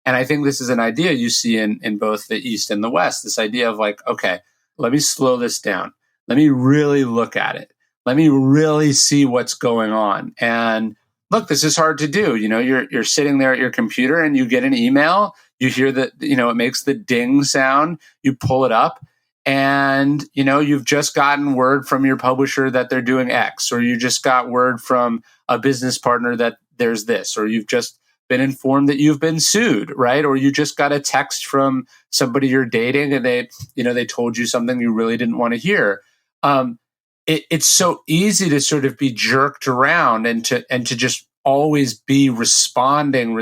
And I think this is an idea you see in both the East and the West, this idea of like, okay, let me slow this down. Let me really look at it. Let me really see what's going on. And look, this is hard to do. You're sitting there at your computer and you get an email, you hear that, it makes the ding sound, you pull it up and, you've just gotten word from your publisher that they're doing X, or you just got word from a business partner that there's this, or you've just been informed that you've been sued, right? Or you just got a text from somebody you're dating and they told you something you really didn't want to hear. It's so easy to sort of be jerked around and to just always be responding,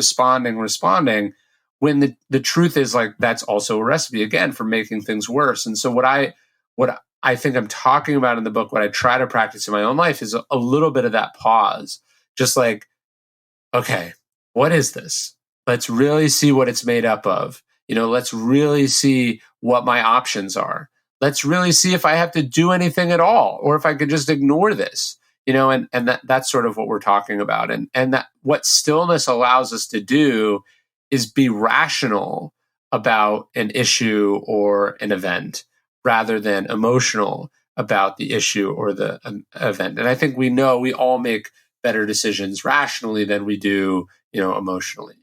when the truth is like, that's also a recipe again for making things worse. And so what I think I'm talking about in the book, what I try to practice in my own life is a little bit of that pause, just like, okay, what is this? Let's really see what it's made up of. Let's really see what my options are. Let's really see if I have to do anything at all, or if I could just ignore this, and that's sort of what we're talking about. And that what stillness allows us to do is be rational about an issue or an event rather than emotional about the issue or the event. And I think we all make better decisions rationally than we do, emotionally.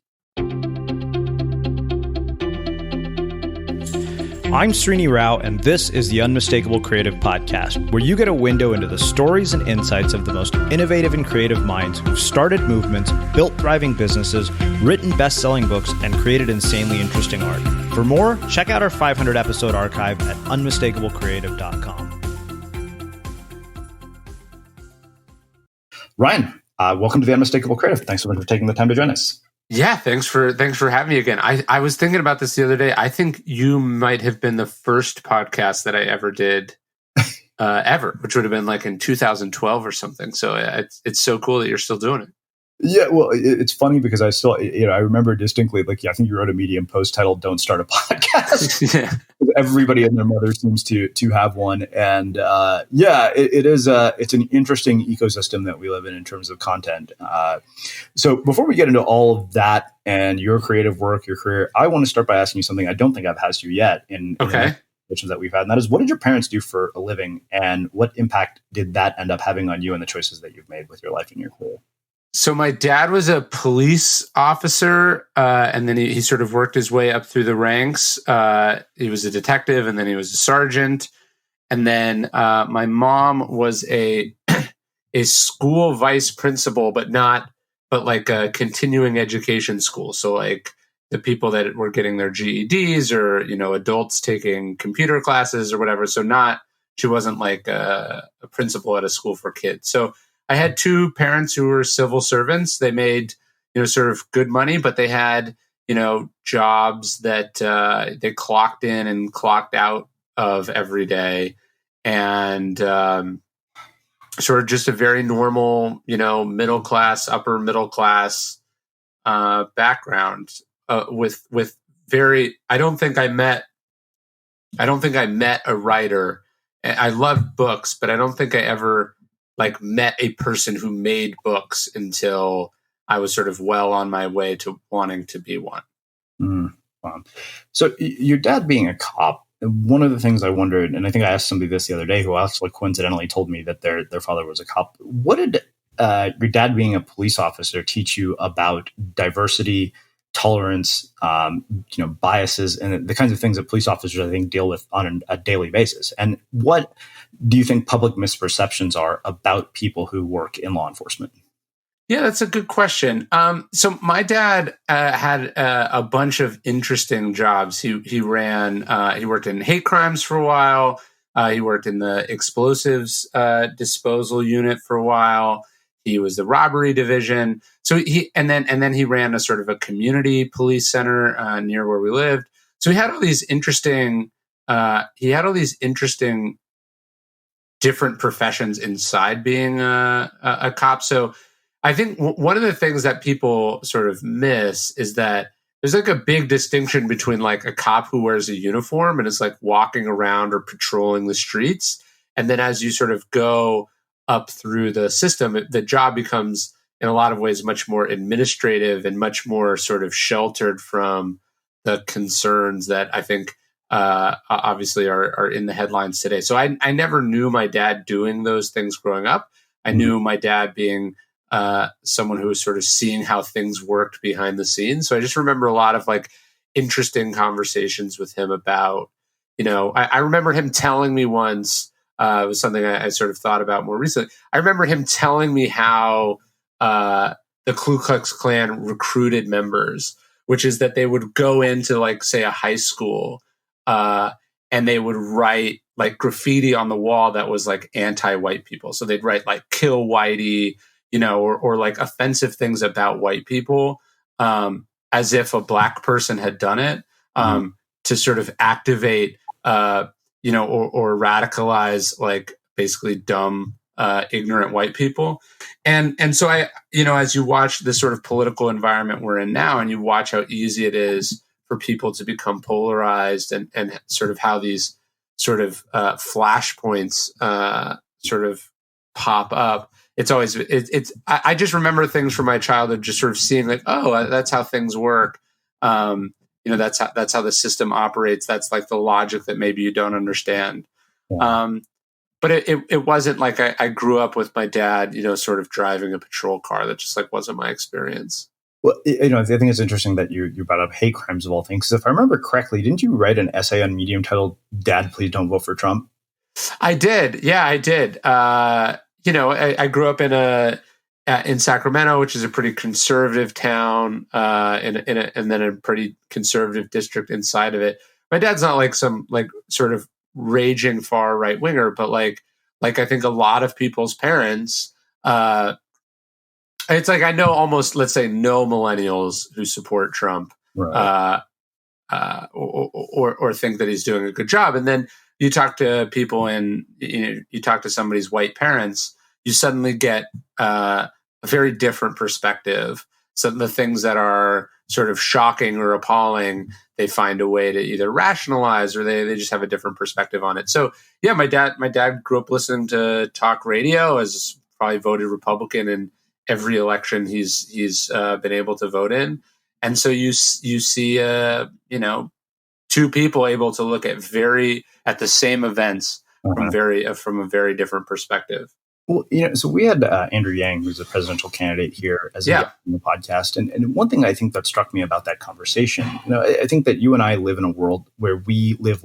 I'm Srini Rao, and this is the Unmistakable Creative Podcast, where you get a window into the stories and insights of the most innovative and creative minds who've started movements, built thriving businesses, written best-selling books, and created insanely interesting art. For more, check out our 500-episode archive at unmistakablecreative.com. Ryan, welcome to the Unmistakable Creative. Thanks so much for taking the time to join us. Yeah, thanks for having me again. I was thinking about this the other day. I think you might have been the first podcast that I ever did, ever, which would have been like in 2012 or something. So it's so cool that you're still doing it. Yeah, well, it's funny because I still, I remember distinctly, like, I think you wrote a Medium post titled "Don't Start a Podcast." Yeah. Everybody and their mother seems to have one, and it's an interesting ecosystem that we live in terms of content. So before we get into all of that and your creative work, your career, I want to start by asking you something I don't think I've asked you yet in the conversations that we've had, and that is, what did your parents do for a living, and what impact did that end up having on you and the choices that you've made with your life and your career? So my dad was a police officer, and then he sort of worked his way up through the ranks. He was a detective, and then he was a sergeant. And then my mom was a school vice principal, but like a continuing education school. So like the people that were getting their GEDs, or adults taking computer classes or whatever. So she wasn't like a principal at a school for kids. So I had two parents who were civil servants. They made, sort of good money, but they had, jobs that they clocked in and clocked out of every day. And sort of just a very normal, middle class, upper middle class background with very, I don't think I met a writer. I love books, but I don't think I ever met a person who made books until I was sort of well on my way to wanting to be one. Wow. So your dad being a cop, one of the things I wondered, and I think I asked somebody this the other day who actually coincidentally told me that their father was a cop. What did your dad being a police officer teach you about diversity, tolerance, biases, and the kinds of things that police officers, I think, deal with on a daily basis? And what do you think public misperceptions are about people who work in law enforcement? Yeah, that's a good question. So my dad had a bunch of interesting jobs. He worked in hate crimes for a while. He worked in the explosives disposal unit for a while. He was the robbery division. So and then he ran a sort of a community police center near where we lived. So he had all these interesting different professions inside being a cop. So I think one of the things that people sort of miss is that there's like a big distinction between like a cop who wears a uniform and is like walking around or patrolling the streets. And then as you sort of go up through the system, the job becomes in a lot of ways much more administrative and much more sort of sheltered from the concerns that I think obviously are in the headlines today. So I never knew my dad doing those things growing up. I knew my dad being someone who was sort of seeing how things worked behind the scenes. So I just remember a lot of like interesting conversations with him about, I remember him telling me once, it was something I sort of thought about more recently. I remember him telling me how the Ku Klux Klan recruited members, which is that they would go into like, say, a high school and they would write like graffiti on the wall that was like anti-white people. So they'd write like "kill whitey," or like offensive things about white people, as if a black person had done it, to sort of activate, or radicalize like basically dumb, ignorant white people. And so I, as you watch this sort of political environment we're in now, and you watch how easy it is for people to become polarized and sort of how these sort of flashpoints sort of pop up. It's always, I just remember things from my childhood, just sort of seeing like, oh, that's how things work. That's how the system operates. That's like the logic that maybe you don't understand. Yeah. But it wasn't like I grew up with my dad, sort of driving a patrol car. That just like wasn't my experience. Well, I think it's interesting that you brought up hate crimes of all things. Because if I remember correctly, didn't you write an essay on Medium titled "Dad, Please Don't Vote for Trump"? I did. Yeah, I did. I grew up in Sacramento, which is a pretty conservative town, and then a pretty conservative district inside of it. My dad's not like some like sort of raging far right winger, but like I think a lot of people's parents. It's like I know almost, let's say, no millennials who support Trump, right. Or think that he's doing a good job. And then you talk to people and you talk to somebody's white parents, you suddenly get a very different perspective. So the things that are sort of shocking or appalling, they find a way to either rationalize or they just have a different perspective on it. So yeah, my dad grew up listening to talk radio, has probably voted Republican in every election he's been able to vote in. And so you see two people able to look at the same events from a very different perspective. Well, so we had Andrew Yang, who's a presidential candidate here, as a guest on the podcast. And one thing I think that struck me about that conversation, I think that you and I live in a world where we live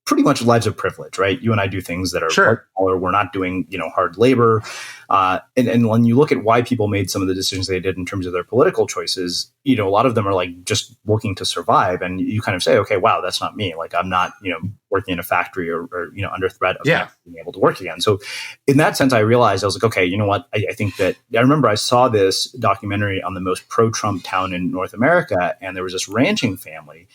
pretty much lives of privilege, right? You and I do things that are smaller. We're not doing, hard labor. And when you look at why people made some of the decisions they did in terms of their political choices, a lot of them are like just working to survive. And you kind of say, okay, wow, that's not me. Like I'm not, working in a factory or under threat of not being able to work again. So in that sense, I realized I was like, okay, you know what? I think that I remember I saw this documentary on the most pro-Trump town in North America, and there was this ranching family.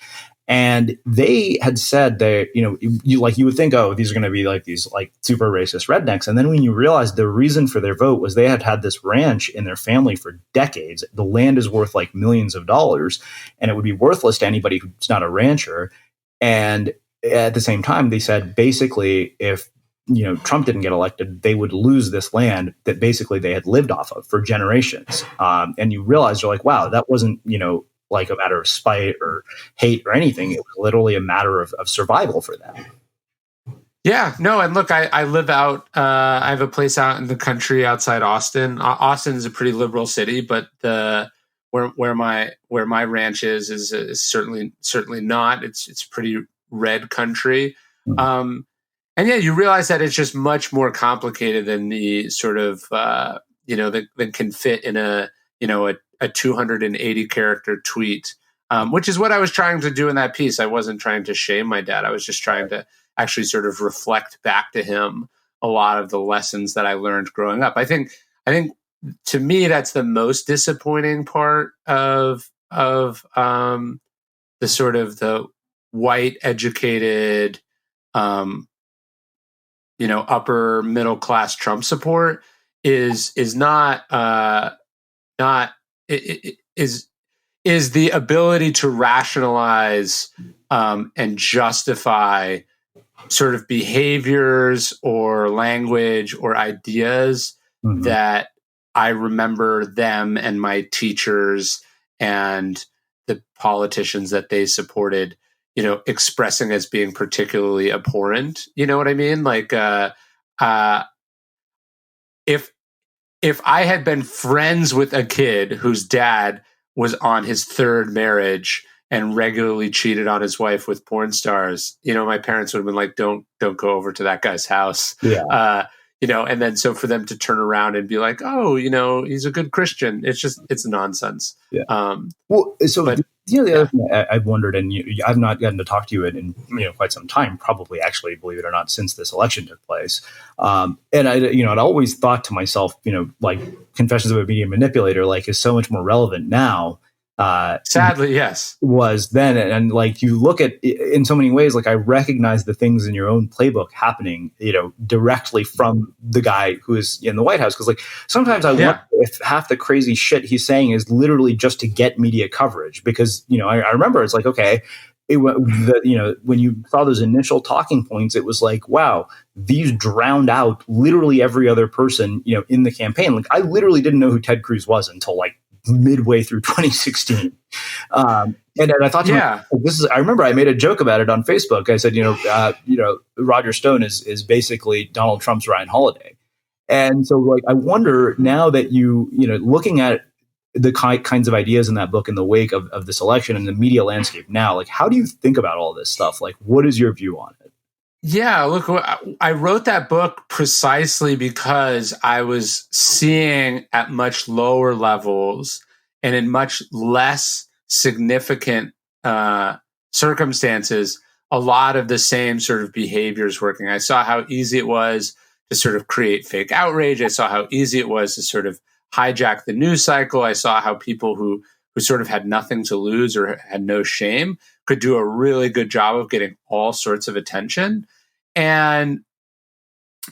And they had said that, you would think, oh, these are going to be like these like super racist rednecks. And then when you realize the reason for their vote was they had this ranch in their family for decades. The land is worth like millions of dollars, and it would be worthless to anybody who's not a rancher. And at the same time, they said basically if Trump didn't get elected, they would lose this land that basically they had lived off of for generations. And you realize you're like, wow, that wasn't like a matter of spite or hate or anything. It was literally a matter of survival for them. Yeah, no. And look, I live out, I have a place out in the country outside Austin. Austin is a pretty liberal city, but where my ranch is certainly not. It's pretty red country. Mm-hmm. And yeah, you realize that it's just much more complicated than the sort of, that can fit in a 280 character tweet, which is what I was trying to do in that piece. I wasn't trying to shame my dad. I was just trying to actually sort of reflect back to him a lot of the lessons that I learned growing up. I think to me, that's the most disappointing part of the sort of the white educated, upper middle class Trump support is the ability to rationalize and justify sort of behaviors or language or ideas that I remember them and my teachers and the politicians that they supported, expressing as being particularly abhorrent. You know what I mean? Like, if I had been friends with a kid whose dad was on his third marriage and regularly cheated on his wife with porn stars, my parents would have been like, don't go over to that guy's house. Yeah. And then so for them to turn around and be like, oh, he's a good Christian. It's nonsense. Yeah. But the other thing I've wondered, and I've not gotten to talk to you in quite some time, probably actually, believe it or not, since this election took place. And I'd always thought to myself, like Confessions of a Media Manipulator, like is so much more relevant now. Sadly, yes, was then. And like you look at in so many ways, like I recognize the things in your own playbook happening, directly from the guy who is in the White House. Cause like sometimes I wonder if half the crazy shit he's saying is literally just to get media coverage, because, I remember it's like, okay, when you saw those initial talking points, it was like, wow, these drowned out literally every other person, in the campaign. Like I literally didn't know who Ted Cruz was until like midway through 2016. And I thought to myself, I remember I made a joke about it on Facebook. I said, Roger Stone is basically Donald Trump's Ryan Holiday. And so like, I wonder now that looking at the kinds of ideas in that book in the wake of this election and the media landscape now, like, how do you think about all this stuff? Like, what is your view on it? Yeah, look, I wrote that book precisely because I was seeing at much lower levels and in much less significant circumstances a lot of the same sort of behaviors working. I saw how easy it was to sort of create fake outrage. I saw how easy it was to sort of hijack the news cycle. I saw how people who sort of had nothing to lose or had no shame could do a really good job of getting all sorts of attention. And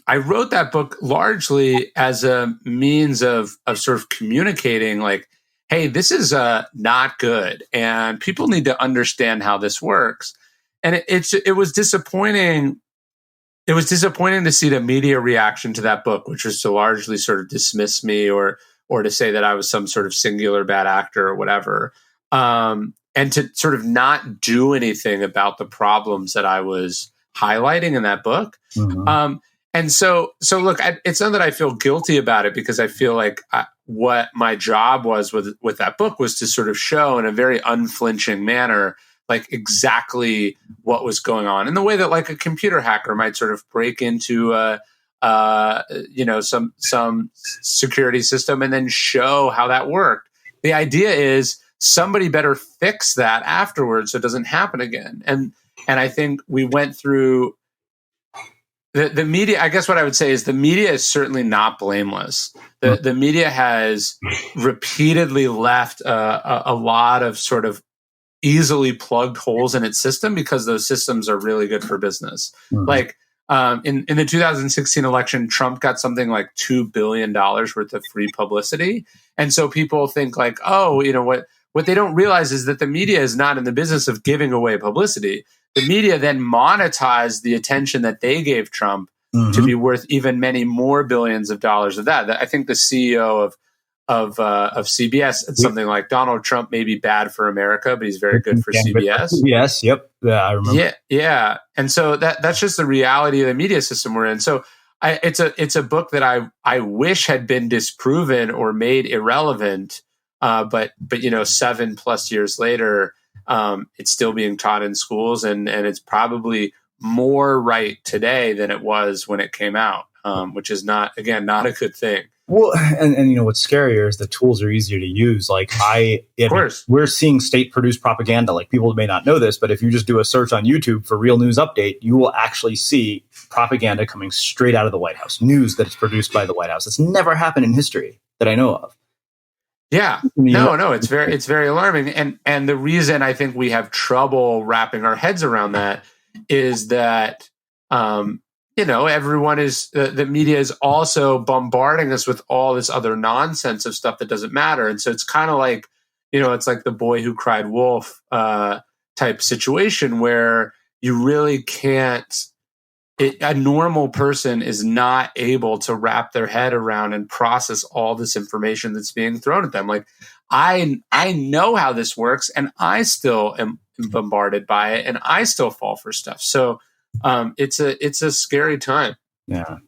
I wrote that book largely as a means of sort of communicating like, hey, this is not good. And people need to understand how this works. And it was disappointing. It was disappointing to see the media reaction to that book, which was to largely sort of dismiss me or to say that I was some sort of singular bad actor or whatever. And to sort of not do anything about the problems that I was highlighting in that book. Mm-hmm. And so look, it's not that I feel guilty about it, because I feel like what my job was with that book was to sort of show in a very unflinching manner, like exactly what was going on in the way that like a computer hacker might sort of break into some security system and then show how that worked. The idea is somebody better fix that afterwards so it doesn't happen again. And I think we went through the media. I guess what I would say is the media is certainly not blameless. The media has repeatedly left a lot of sort of easily plugged holes in its system because those systems are really good for business. Mm-hmm. Like in the 2016 election, Trump got something like $2 billion worth of free publicity. And so people think like, oh, what they don't realize is that the media is not in the business of giving away publicity. The media then monetized the attention that they gave Trump to be worth even many more billions of dollars of that. I think the CEO of CBS said something like Donald Trump may be bad for America, but he's very good for CBS. Yes, yep, yeah, I remember. Yeah, and so that's just the reality of the media system we're in. So it's a book that I wish had been disproven or made irrelevant, but 7+ years later. It's still being taught in schools, and it's probably more right today than it was when it came out, which is not a good thing. Well, and what's scarier is the tools are easier to use. Like of course, we're seeing state-produced propaganda. Like people may not know this, but if you just do a search on YouTube for Real News Update, you will actually see propaganda coming straight out of the White House, news that is produced by the White House. It's never happened in history that I know of. Yeah, no, it's very alarming. And the reason I think we have trouble wrapping our heads around that is that, everyone is, the media is also bombarding us with all this other nonsense of stuff that doesn't matter. And so it's kind of like, it's like the boy who cried wolf type situation where you really can't a normal person is not able to wrap their head around and process all this information that's being thrown at them. Like, I know how this works, and I still am bombarded by it, and I still fall for stuff. So it's a scary time. Yeah.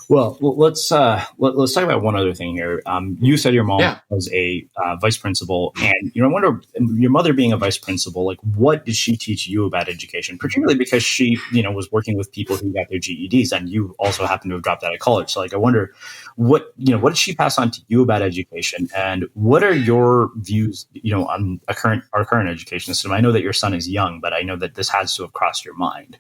Well, let's talk about one other thing here. You said your mom was a vice principal, and I wonder, your mother being a vice principal, like, what did she teach you about education? Particularly because she, was working with people who got their GEDs, and you also happen to have dropped out of college. So, like, I wonder what did she pass on to you about education, and what are your views, on our current education system? I know that your son is young, but I know that this has to have crossed your mind.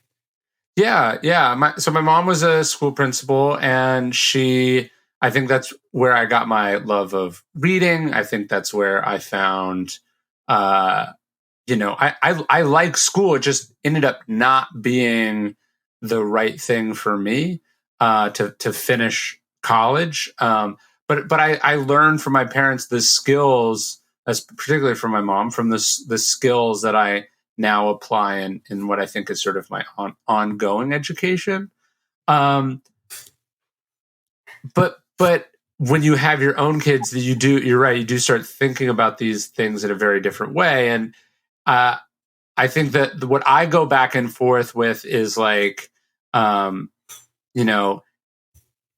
Yeah. So my mom was a school principal, and I think that's where I got my love of reading. I think that's where I found, I like school. It just ended up not being the right thing for me to finish college. But I learned from my parents the skills, particularly from my mom, from the skills that I now apply in what I think is sort of my ongoing education. But when you have your own kids, you're right, you do start thinking about these things in a very different way. And I think that what I go back and forth with is like,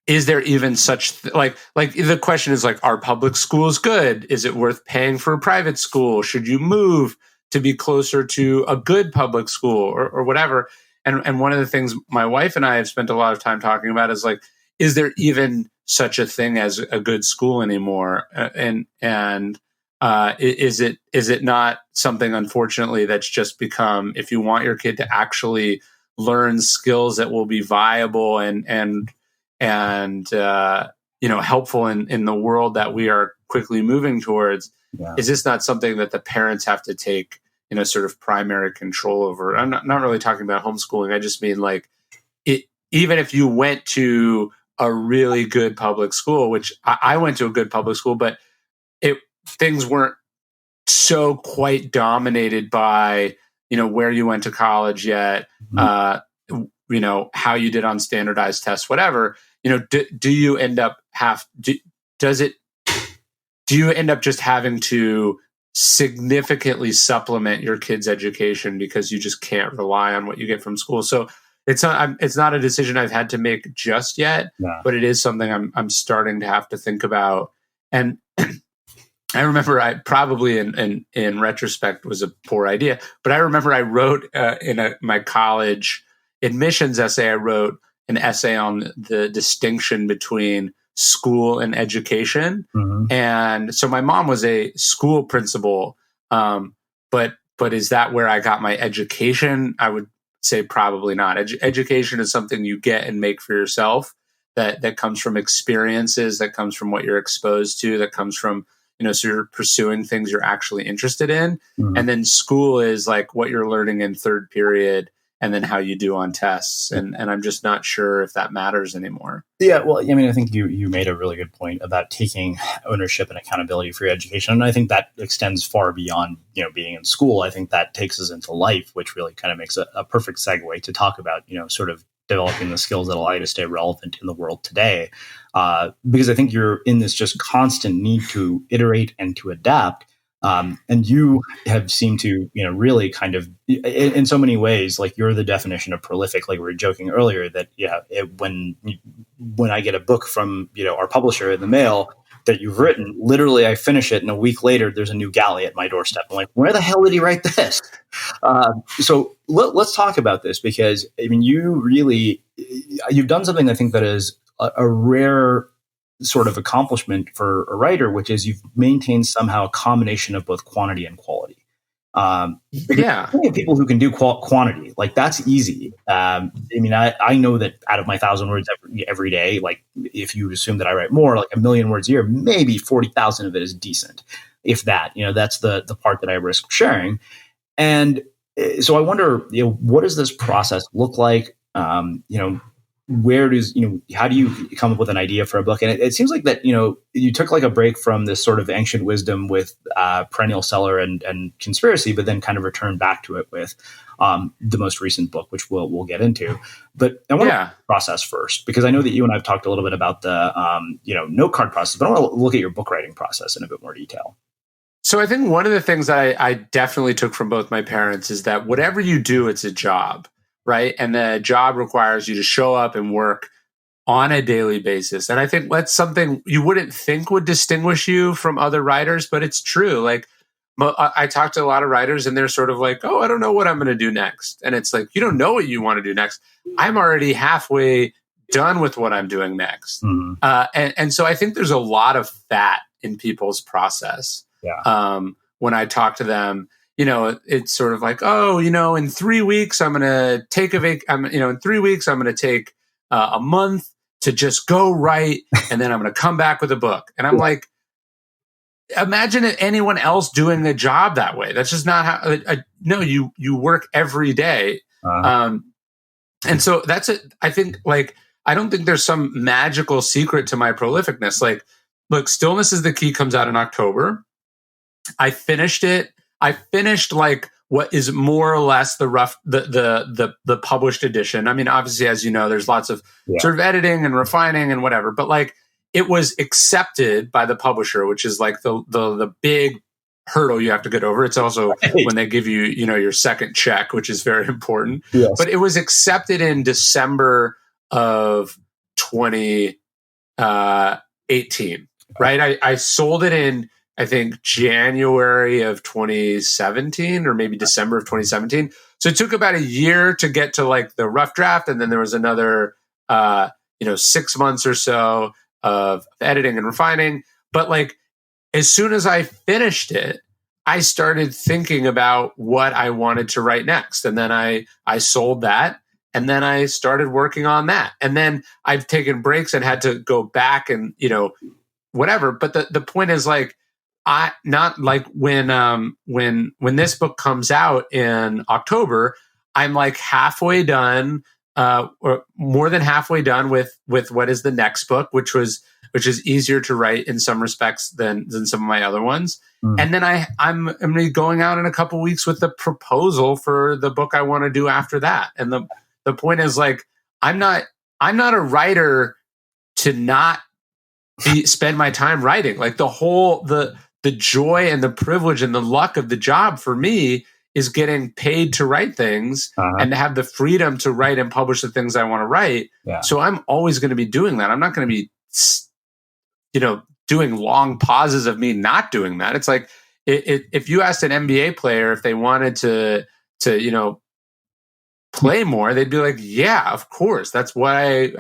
is there even such like the question is like, are public schools good? Is it worth paying for a private school? Should you move to be closer to a good public school or whatever? And one of the things my wife and I have spent a lot of time talking about is like, is there even such a thing as a good school anymore? And is it not something, unfortunately, that's just become, if you want your kid to actually learn skills that will be viable and helpful in the world that we are quickly moving towards? Yeah. Is this not something that the parents have to take, sort of primary control over? I'm not really talking about homeschooling. I just mean like even if you went to a really good public school, which I went to a good public school, but things weren't so quite dominated by, where you went to college yet, how you did on standardized tests, whatever, do you end up do you end up just having to significantly supplement your kid's education because you just can't rely on what you get from school? So it's not a decision I've had to make just yet, but it is something I'm starting to have to think about. And I remember I probably in retrospect was a poor idea, but I remember I wrote in my college admissions essay, I wrote an essay on the distinction between school and education. Mm-hmm. And so my mom was a school principal, but is that where I got my education? I would say probably not. Education is something you get and make for yourself, that comes from experiences, that comes from what you're exposed to, that comes from, so you're pursuing things you're actually interested in. Mm-hmm. And then school is like what you're learning in third period and then how you do on tests. And I'm just not sure if that matters anymore. Yeah, well, I mean, I think you made a really good point about taking ownership and accountability for your education. And I think that extends far beyond, being in school. I think that takes us into life, which really kind of makes a perfect segue to talk about, sort of developing the skills that allow you to stay relevant in the world today. Because I think you're in this just constant need to iterate and to adapt. And you have seemed to, really kind of, in so many ways, like you're the definition of prolific. Like we were joking earlier that, when I get a book from, our publisher in the mail that you've written, literally I finish it and a week later, there's a new galley at my doorstep. I'm like, where the hell did he write this? So let's talk about this, because I mean, you've done something I think that is a rare sort of accomplishment for a writer, which is you've maintained somehow a combination of both quantity and quality. People who can do quantity, like that's easy. I mean, I know that out of my 1,000 words every day, like if you assume that I write more, like 1,000,000 words a year, maybe 40,000 of it is decent. If that, that's the part that I risk sharing. And so I wonder, what does this process look like? how do you come up with an idea for a book? And it seems like that, you took like a break from this sort of ancient wisdom with Perennial Seller and Conspiracy, but then kind of returned back to it with the most recent book, which we'll get into. But I want to process first, because I know that you and I have talked a little bit about the note card process, but I want to look at your book writing process in a bit more detail. So I think one of the things I definitely took from both my parents is that whatever you do, it's a job, right? And the job requires you to show up and work on a daily basis. And I think that's something you wouldn't think would distinguish you from other writers, but it's true. Like, I talk to a lot of writers and they're sort of like, oh, I don't know what I'm going to do next. And it's like, you don't know what you want to do next. I'm already halfway done with what I'm doing next. Mm-hmm. And so I think there's a lot of fat in people's process. Yeah. When I talk to them, it's sort of like, oh, in 3 weeks, I'm going to take in 3 weeks, I'm going to take a month to just go write. And then I'm going to come back with a book. And I'm like, imagine anyone else doing a job that way. That's just not how, no, you work every day. And so that's it. I think I don't think there's some magical secret to my prolificness. Like, look, Stillness is the Key comes out in October. I finished it. I finished what is more or less the published edition. I mean, obviously, as you know, there's lots of sort of editing and refining and whatever, but it was accepted by the publisher, which is the big hurdle you have to get over. It's also when they give you, your second check, which is very important. Yes. But it was accepted in December of 2018, right? I sold it in, I think, January of 2017 or maybe December of 2017. So it took about a year to get to the rough draft. And then there was another, 6 months or so of editing and refining. But as soon as I finished it, I started thinking about what I wanted to write next. And then I sold that. And then I started working on that. And then I've taken breaks and had to go back and, whatever. But the point is when this book comes out in October, I'm halfway done, or more than halfway done with what is the next book, which is easier to write in some respects than some of my other ones. And then I'm going to be going out in a couple weeks with the proposal for the book I want to do after that. And the point is I'm not a writer to not spend my time writing. The joy and the privilege and the luck of the job for me is getting paid to write things and to have the freedom to write and publish the things I want to write. Yeah. So I'm always going to be doing that. I'm not going to be, doing long pauses of me not doing that. It's if you asked an NBA player if they wanted to play more, they'd be like, yeah, of course. That's what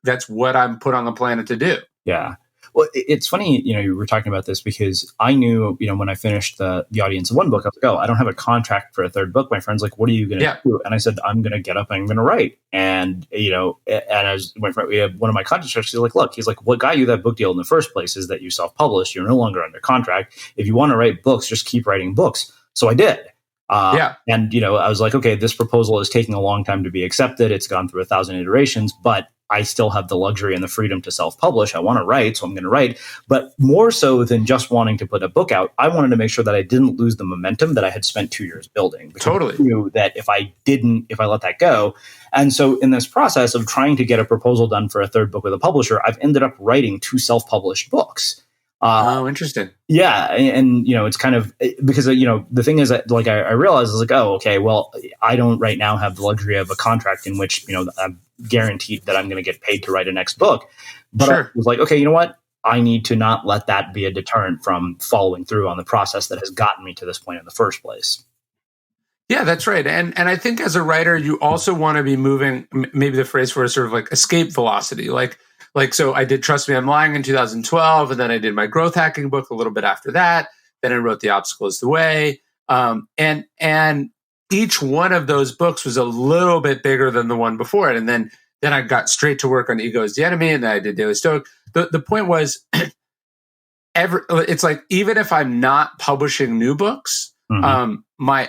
that's what I'm put on the planet to do. Yeah. Well, it's funny, you were talking about this because I knew, when I finished the audience of one book, I was like, oh, I don't have a contract for a third book. My friend's like, what are you going to do? And I said, I'm going to get up and I'm going to write. And, as my friend, we had one of my contracts, he's like, what got you that book deal in the first place is that you self-published. You're no longer under contract. If you want to write books, just keep writing books. So I did. And, I was like, okay, this proposal is taking a long time to be accepted. It's gone through 1,000 iterations, but I still have the luxury and the freedom to self-publish. I want to write, so I'm going to write. But more so than just wanting to put a book out, I wanted to make sure that I didn't lose the momentum that I had spent 2 years building. Totally. I knew that if I let that go. And so in this process of trying to get a proposal done for a third book with a publisher, I've ended up writing 2 self-published books. Interesting. Yeah. And, it's kind of because, the thing is that I realized oh, okay, well, I don't right now have the luxury of a contract in which, I'm guaranteed that I'm going to get paid to write a next book. But sure. I was like, okay, you know what? I need to not let that be a deterrent from following through on the process that has gotten me to this point in the first place. Yeah, that's right. And I think as a writer, you also want to be moving, maybe the phrase for it is sort of escape velocity. So I did Trust Me, I'm Lying in 2012, and then I did my growth hacking book a little bit after that. Then I wrote The Obstacle is the Way. And each one of those books was a little bit bigger than the one before it. And then I got straight to work on Ego is the Enemy, and then I did Daily Stoic. The point was, it's even if I'm not publishing new books, my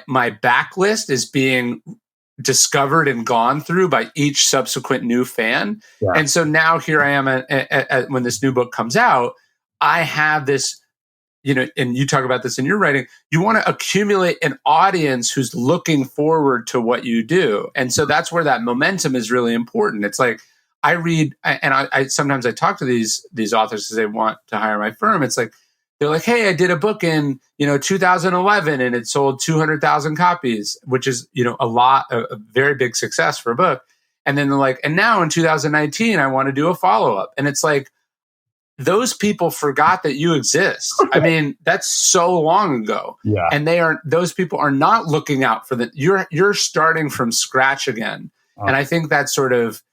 backlist is being discovered and gone through by each subsequent new fan. Yeah. And so now here I am when this new book comes out, I have this, and you talk about this in your writing, you want to accumulate an audience who's looking forward to what you do. And so that's where that momentum is really important. It's like, I read, and I sometimes I talk to these authors because they want to hire my firm. It's like, they're like, hey, I did a book in, 2011 and it sold 200,000 copies, which is, a very big success for a book. And then they're like, and now in 2019, I want to do a follow-up. And it's like, those people forgot that you exist. I mean, that's so long ago. Yeah. And those people are not looking out for you're starting from scratch again. And I think that's sort of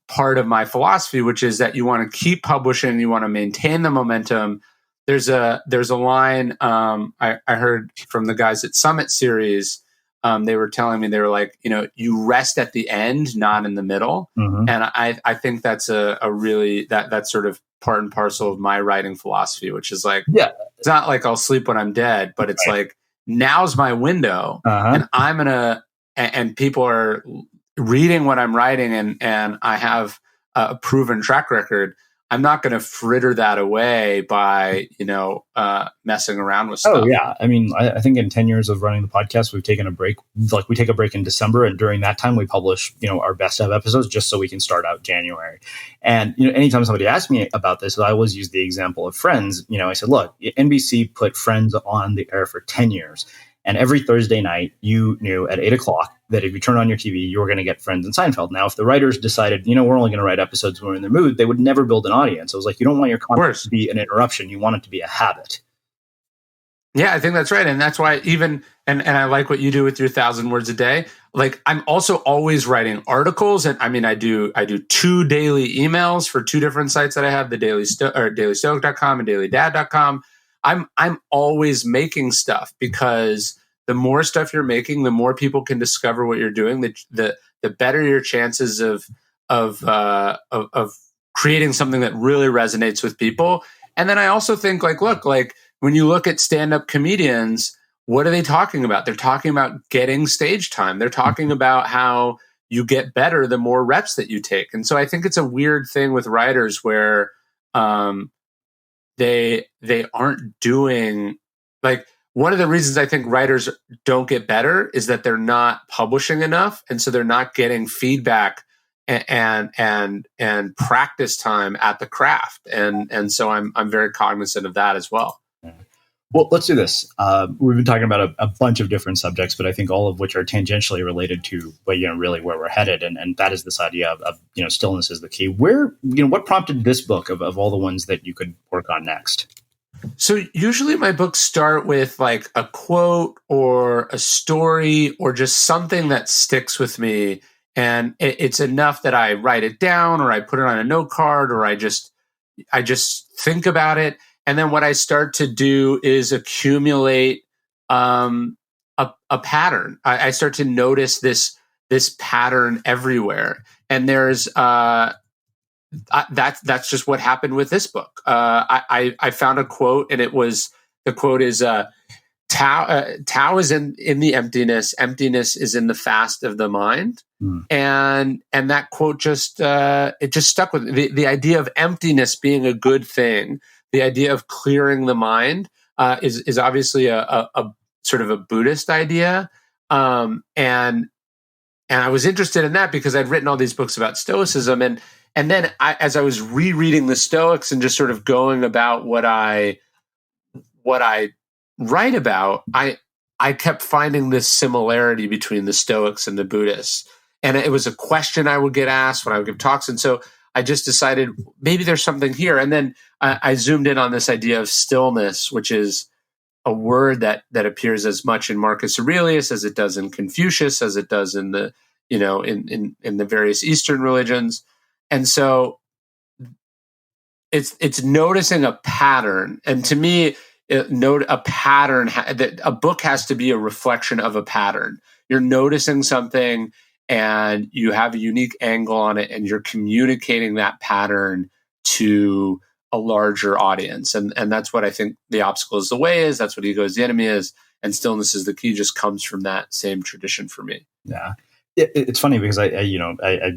part of my philosophy, which is that you want to keep publishing, you want to maintain the momentum. There's a line I heard from the guys at Summit Series. They were telling me, they were like, you rest at the end, not in the middle. Mm-hmm. And I think that's a really that's sort of part and parcel of my writing philosophy, which is like, it's not like I'll sleep when I'm dead, but it's like, now's my window, and I'm gonna, and people are reading what I'm writing, and I have a proven track record. I'm not going to fritter that away by, messing around with stuff. Oh, yeah. I mean, I think in 10 years of running the podcast, we've taken a break. Like, we take a break in December, and during that time, we publish, our best of episodes just so we can start out January. And, anytime somebody asks me about this, I always use the example of Friends. I said, look, NBC put Friends on the air for 10 years. And every Thursday night, you knew at 8 o'clock that if you turn on your TV, you were going to get Friends and Seinfeld. Now, if the writers decided, we're only going to write episodes when we're in the mood, they would never build an audience. I was like, you don't want your content to be an interruption. You want it to be a habit. Yeah, I think that's right. And that's why and I like what you do with your 1,000 words a day. Like, I'm also always writing articles. And I mean, I do 2 daily emails for 2 different sites that I have, the dailystoic.com and dailydad.com. I'm always making stuff, because the more stuff you're making, the more people can discover what you're doing. The better your chances of creating something that really resonates with people. And then I also think, look, when you look at stand-up comedians, what are they talking about? They're talking about getting stage time. They're talking about how you get better the more reps that you take. And so I think it's a weird thing with writers where they aren't doing, one of the reasons I think writers don't get better is that they're not publishing enough, and so they're not getting feedback and practice time at the craft, and so I'm very cognizant of that as well. Well, let's do this. We've been talking about a bunch of different subjects, but I think all of which are tangentially related to, really where we're headed, and that is this idea of stillness is the key. What prompted this book of all the ones that you could work on next? So usually my books start with a quote or a story or just something that sticks with me. And it's enough that I write it down, or I put it on a note card, or I just think about it. And then what I start to do is accumulate a pattern. I start to notice this pattern everywhere. And there's that's just what happened with this book. I found a quote, and the quote is Tao is in the emptiness. Emptiness is in the fast of the mind. And that quote just stuck with me. The idea of emptiness being a good thing, the idea of clearing the mind is obviously a sort of a Buddhist idea. And I was interested in that because I'd written all these books about Stoicism, and then as I was rereading the Stoics and just sort of going about what I write about, I kept finding this similarity between the Stoics and the Buddhists. And it was a question I would get asked when I would give talks. And so I just decided maybe there's something here. And then I zoomed in on this idea of stillness, which is a word that appears as much in Marcus Aurelius as it does in Confucius, as it does in the, in the various Eastern religions. And so it's noticing a pattern. And to me, note a pattern, that a book has to be a reflection of a pattern. You're noticing something and you have a unique angle on it, and you're communicating that pattern to a larger audience. And that's what I think The Obstacle is the Way is. That's what Ego is the Enemy is. And Stillness is the Key just comes from that same tradition for me. Yeah. It's funny because I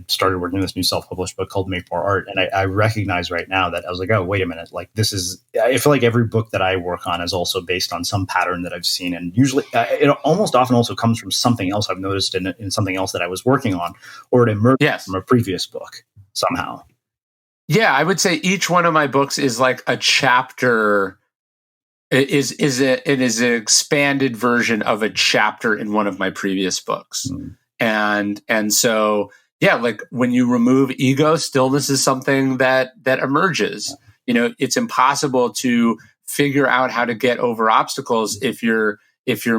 started working on this new self-published book called Make More Art, and I recognize right now that I was like, oh, wait a minute, like this is. I feel like every book that I work on is also based on some pattern that I've seen, and usually it almost often also comes from something else I've noticed in something else that I was working on, or it emerged Yes. from a previous book somehow. Yeah, I would say each one of my books is like a chapter. It is an expanded version of a chapter in one of my previous books. And so yeah, like when you remove ego, stillness is something that emerges. It's impossible to figure out how to get over obstacles if your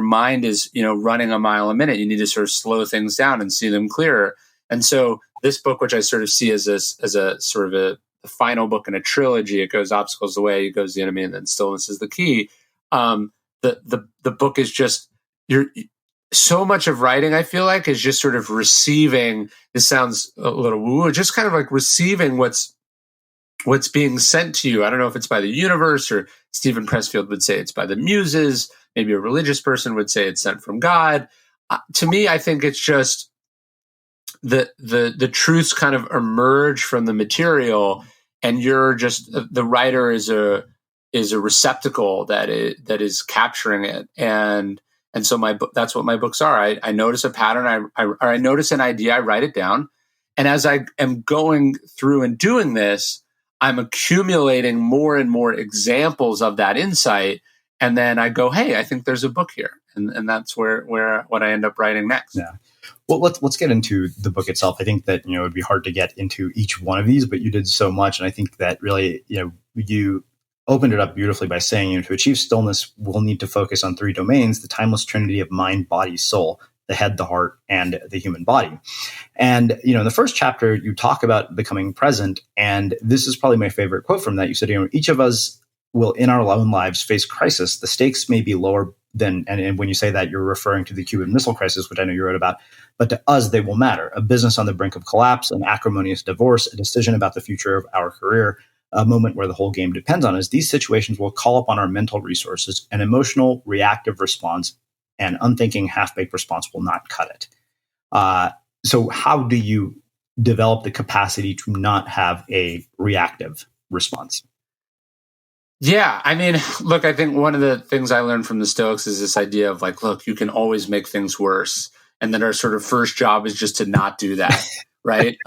mind is running a mile a minute. You need to sort of slow things down and see them clearer. And so this book, which I sort of see as a sort of the final book in a trilogy, it goes obstacles away, it goes the enemy, and then stillness is the key. The book is just so much of writing, I feel like, is just sort of receiving. This sounds a little woo, just kind of like receiving what's being sent to you. I don't know if it's by the universe, or Stephen Pressfield would say it's by the muses. Maybe a religious person would say it's sent from God. To me, I think it's just the truths kind of emerge from the material, and you're just the writer is a receptacle that is capturing it. And so that's what my books are. I notice a pattern, I notice an idea, I write it down, and as I am going through and doing this, I'm accumulating more and more examples of that insight, and then I go, hey, I think there's a book here, and that's where what I end up writing next. Yeah. Well, let's get into the book itself. I think that it would be hard to get into each one of these, but you did so much, and I think that really you opened it up beautifully by saying, to achieve stillness, we'll need to focus on three domains: the timeless trinity of mind, body, soul, the head, the heart, and the human body. And in the first chapter, you talk about becoming present, and this is probably my favorite quote from that. You said, each of us will in our own lives face crisis. The stakes may be lower than, and when you say that, you're referring to the Cuban Missile Crisis, which I know you wrote about, but to us, they will matter. A business on the brink of collapse, an acrimonious divorce, a decision about the future of our career, a moment where the whole game depends on us. These situations will call upon our mental resources. An emotional, reactive response and unthinking, half-baked response will not cut it. So how do you develop the capacity to not have a reactive response? Yeah, I mean, look, I think one of the things I learned from the Stoics is this idea of like, look, you can always make things worse. And then our sort of first job is just to not do that, right?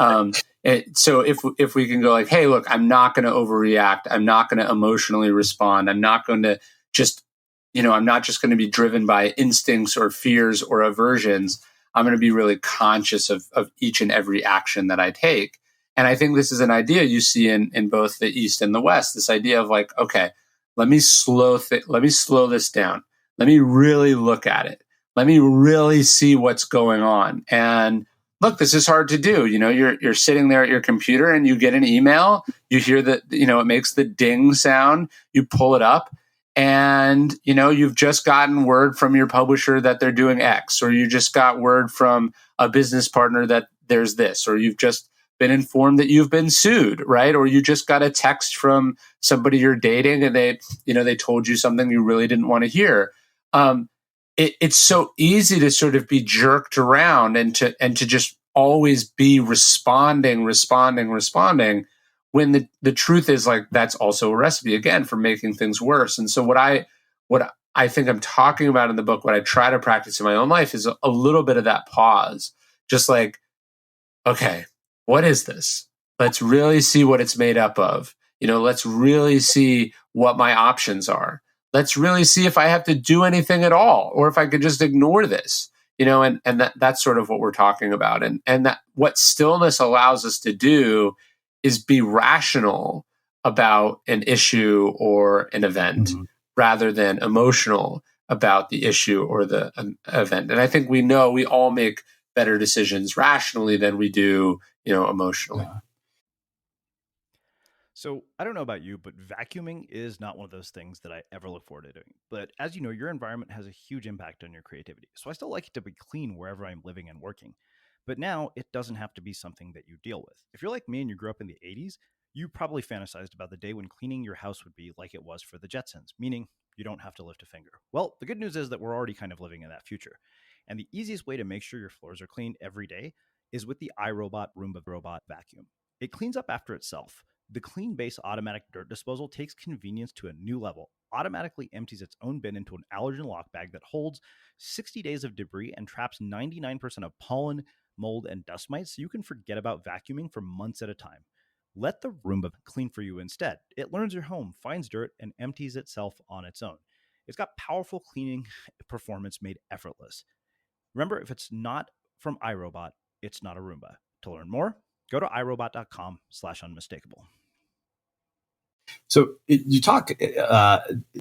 So if we can go like, hey, look, I'm not going to overreact. I'm not going to emotionally respond. I'm not going to just, I'm not just going to be driven by instincts or fears or aversions. I'm going to be really conscious of each and every action that I take. And I think this is an idea you see in both the East and the West, this idea of like, okay, let me slow this down. Let me really look at it. Let me really see what's going on. And look, this is hard to do. You're sitting there at your computer and you get an email, you hear that, it makes the ding sound, you pull it up, and, you've just gotten word from your publisher that they're doing X, or you just got word from a business partner that there's this, or you've just been informed that you've been sued, right? Or you just got a text from somebody you're dating and they told you something you really didn't want to hear. It's so easy to sort of be jerked around and to just always be responding, when the truth is like, that's also a recipe again for making things worse. And so what I think I'm talking about in the book, what I try to practice in my own life, is a little bit of that pause, just like, okay, what is this? Let's really see what it's made up of. Let's really see what my options are. Let's really see if I have to do anything at all, or if I could just ignore this, and that's sort of what we're talking about. And that what stillness allows us to do is be rational about an issue or an event, rather than emotional about the issue or the event. And I think we all make better decisions rationally than we do, emotionally. Yeah. So I don't know about you, but vacuuming is not one of those things that I ever look forward to doing. But as you know, your environment has a huge impact on your creativity. So I still like it to be clean wherever I'm living and working. But now it doesn't have to be something that you deal with. If you're like me and you grew up in the 80s, you probably fantasized about the day when cleaning your house would be like it was for the Jetsons, meaning you don't have to lift a finger. Well, the good news is that we're already kind of living in that future. And the easiest way to make sure your floors are clean every day is with the Irobot Roomba robot vacuum. It cleans up after itself. The Clean Base automatic dirt disposal takes convenience to a new level, automatically empties its own bin into an allergen lock bag that holds 60 days of debris and traps 99% of pollen, mold, and dust mites, so you can forget about vacuuming for months at a time. Let the Roomba clean for you instead. It learns your home, finds dirt, and empties itself on its own. It's got powerful cleaning performance made effortless. Remember, if it's not from iRobot, it's not a Roomba. To learn more, go to irobot.com/unmistakable. So you talk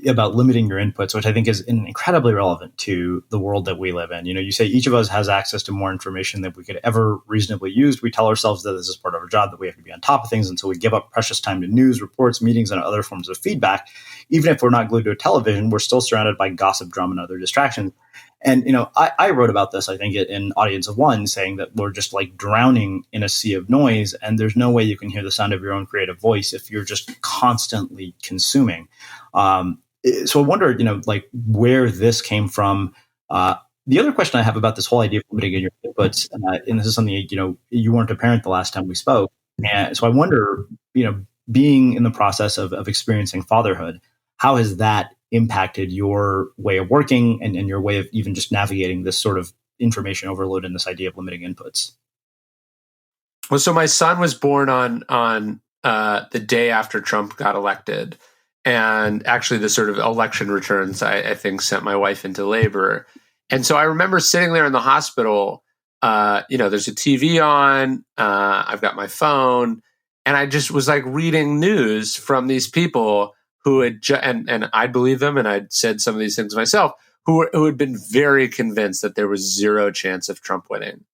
about limiting your inputs, which I think is incredibly relevant to the world that we live in. You say each of us has access to more information than we could ever reasonably use. We tell ourselves that this is part of our job, that we have to be on top of things. And so we give up precious time to news, reports, meetings, and other forms of feedback. Even if we're not glued to a television, we're still surrounded by gossip, drama, and other distractions. And, I wrote about this, I think, in Audience of One, saying that we're just like drowning in a sea of noise, and there's no way you can hear the sound of your own creative voice if you're just constantly consuming. So I wondered, where this came from. The other question I have about this whole idea of limiting your inputs, and this is something, you weren't a parent the last time we spoke. And so I wonder, being in the process of experiencing fatherhood, how has that impacted your way of working and your way of even just navigating this sort of information overload and this idea of limiting inputs? Well, so my son was born on the day after Trump got elected. And actually the sort of election returns, I think, sent my wife into labor. And so I remember sitting there in the hospital, there's a TV on, I've got my phone, and I just was like reading news from these people who had, and I believe them, and I'd said some of these things myself, who had been very convinced that there was zero chance of Trump winning.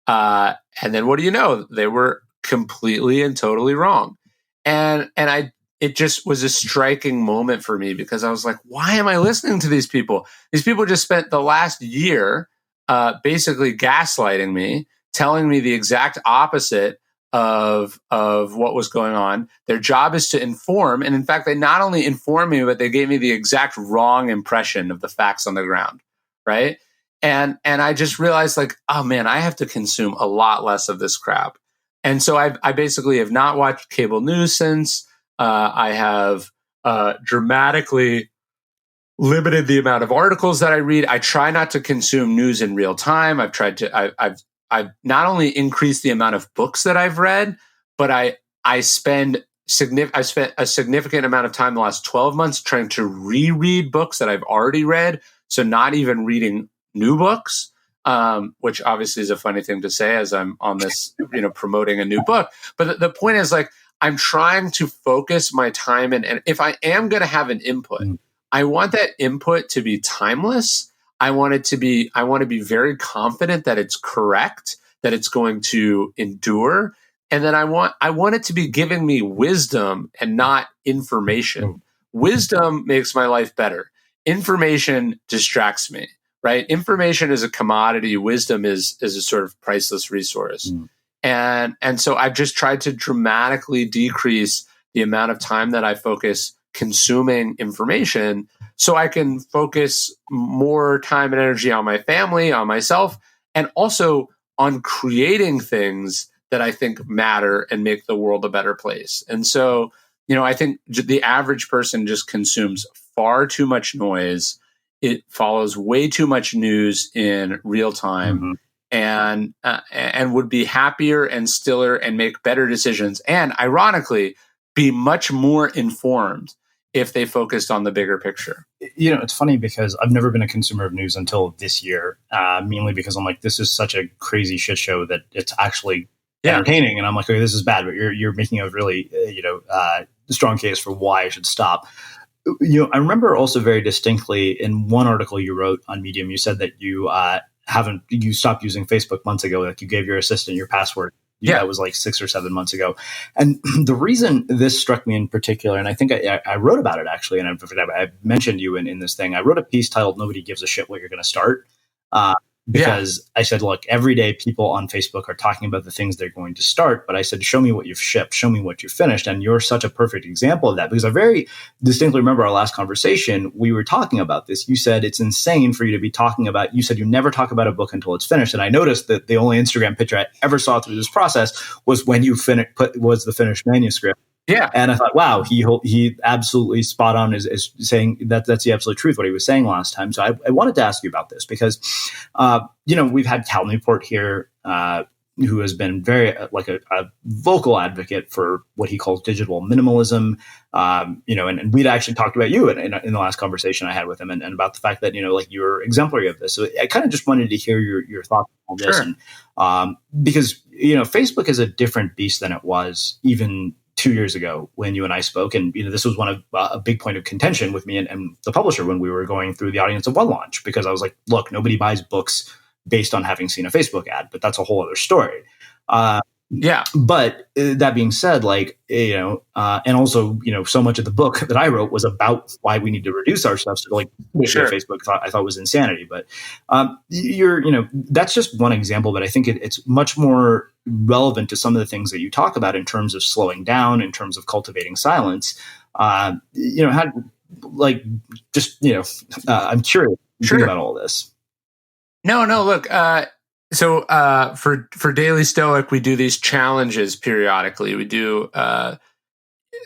And then what do you know? They were completely and totally wrong. And it just was a striking moment for me, because I was like, why am I listening to these people? These people just spent the last year basically gaslighting me, telling me the exact opposite of what was going on. Their job is to inform. And in fact, they not only informed me, but they gave me the exact wrong impression of the facts on the ground. Right. And I just realized, like, oh man, I have to consume a lot less of this crap. And so I basically have not watched cable news since. I have dramatically limited the amount of articles that I read. I try not to consume news in real time. I've not only increased the amount of books that I've read, but I spent a significant amount of time the last 12 months trying to reread books that I've already read. So not even reading new books, which obviously is a funny thing to say as I'm on this, promoting a new book. But the point is, like, I'm trying to focus my time, and if I am going to have an input, I want that input to be timeless. I want to be very confident that it's correct, that it's going to endure. And then I want it to be giving me wisdom and not information. Wisdom makes my life better. Information distracts me, right? Information is a commodity. Wisdom is a sort of priceless resource. And so I've just tried to dramatically decrease the amount of time that I focus consuming information, so I can focus more time and energy on my family, on myself, and also on creating things that I think matter and make the world a better place. And so, I think the average person just consumes far too much noise. It follows way too much news in real time, and would be happier and stiller and make better decisions. And ironically, be much more informed if they focused on the bigger picture. It's funny because I've never been a consumer of news until this year, mainly because I'm like, this is such a crazy shit show that it's actually entertaining. And I'm like, okay, this is bad, but you're making a really, strong case for why I should stop. I remember also very distinctly in one article you wrote on Medium, you said that you stopped using Facebook months ago, like you gave your assistant your password. That was like 6 or 7 months ago. And the reason this struck me in particular, and I think I wrote about it actually, and I mentioned you in this thing. I wrote a piece titled "Nobody Gives a Shit What You're Going to Start," because I said, look, every day people on Facebook are talking about the things they're going to start. But I said, show me what you've shipped, show me what you've finished. And you're such a perfect example of that, because I very distinctly remember our last conversation. We were talking about this. You said it's insane for you to be talking about, you said you never talk about a book until it's finished. And I noticed that the only Instagram picture I ever saw through this process was when you was the finished manuscript. Yeah. And I thought, wow, he absolutely spot on is saying that's the absolute truth, what he was saying last time. So I wanted to ask you about this because, we've had Cal Newport here, who has been very like a vocal advocate for what he calls digital minimalism. And we'd actually talked about you in the last conversation I had with him and about the fact that, like you're exemplary of this. So I kind of just wanted to hear your thoughts on this. Sure. And, because, Facebook is a different beast than it was even 2 years ago when you and I spoke. And, this was one of a big point of contention with me and the publisher when we were going through the Audience of One launch, because I was like, look, nobody buys books based on having seen a Facebook ad, but that's a whole other story. But that being said, and also, so much of the book that I wrote was about why we need to reduce our stuff. So Facebook I thought was insanity, but that's just one example, but I think it's much more relevant to some of the things that you talk about in terms of slowing down, in terms of cultivating silence. I'm curious about all this. No, look, so for Daily Stoic, we do these challenges periodically. We do,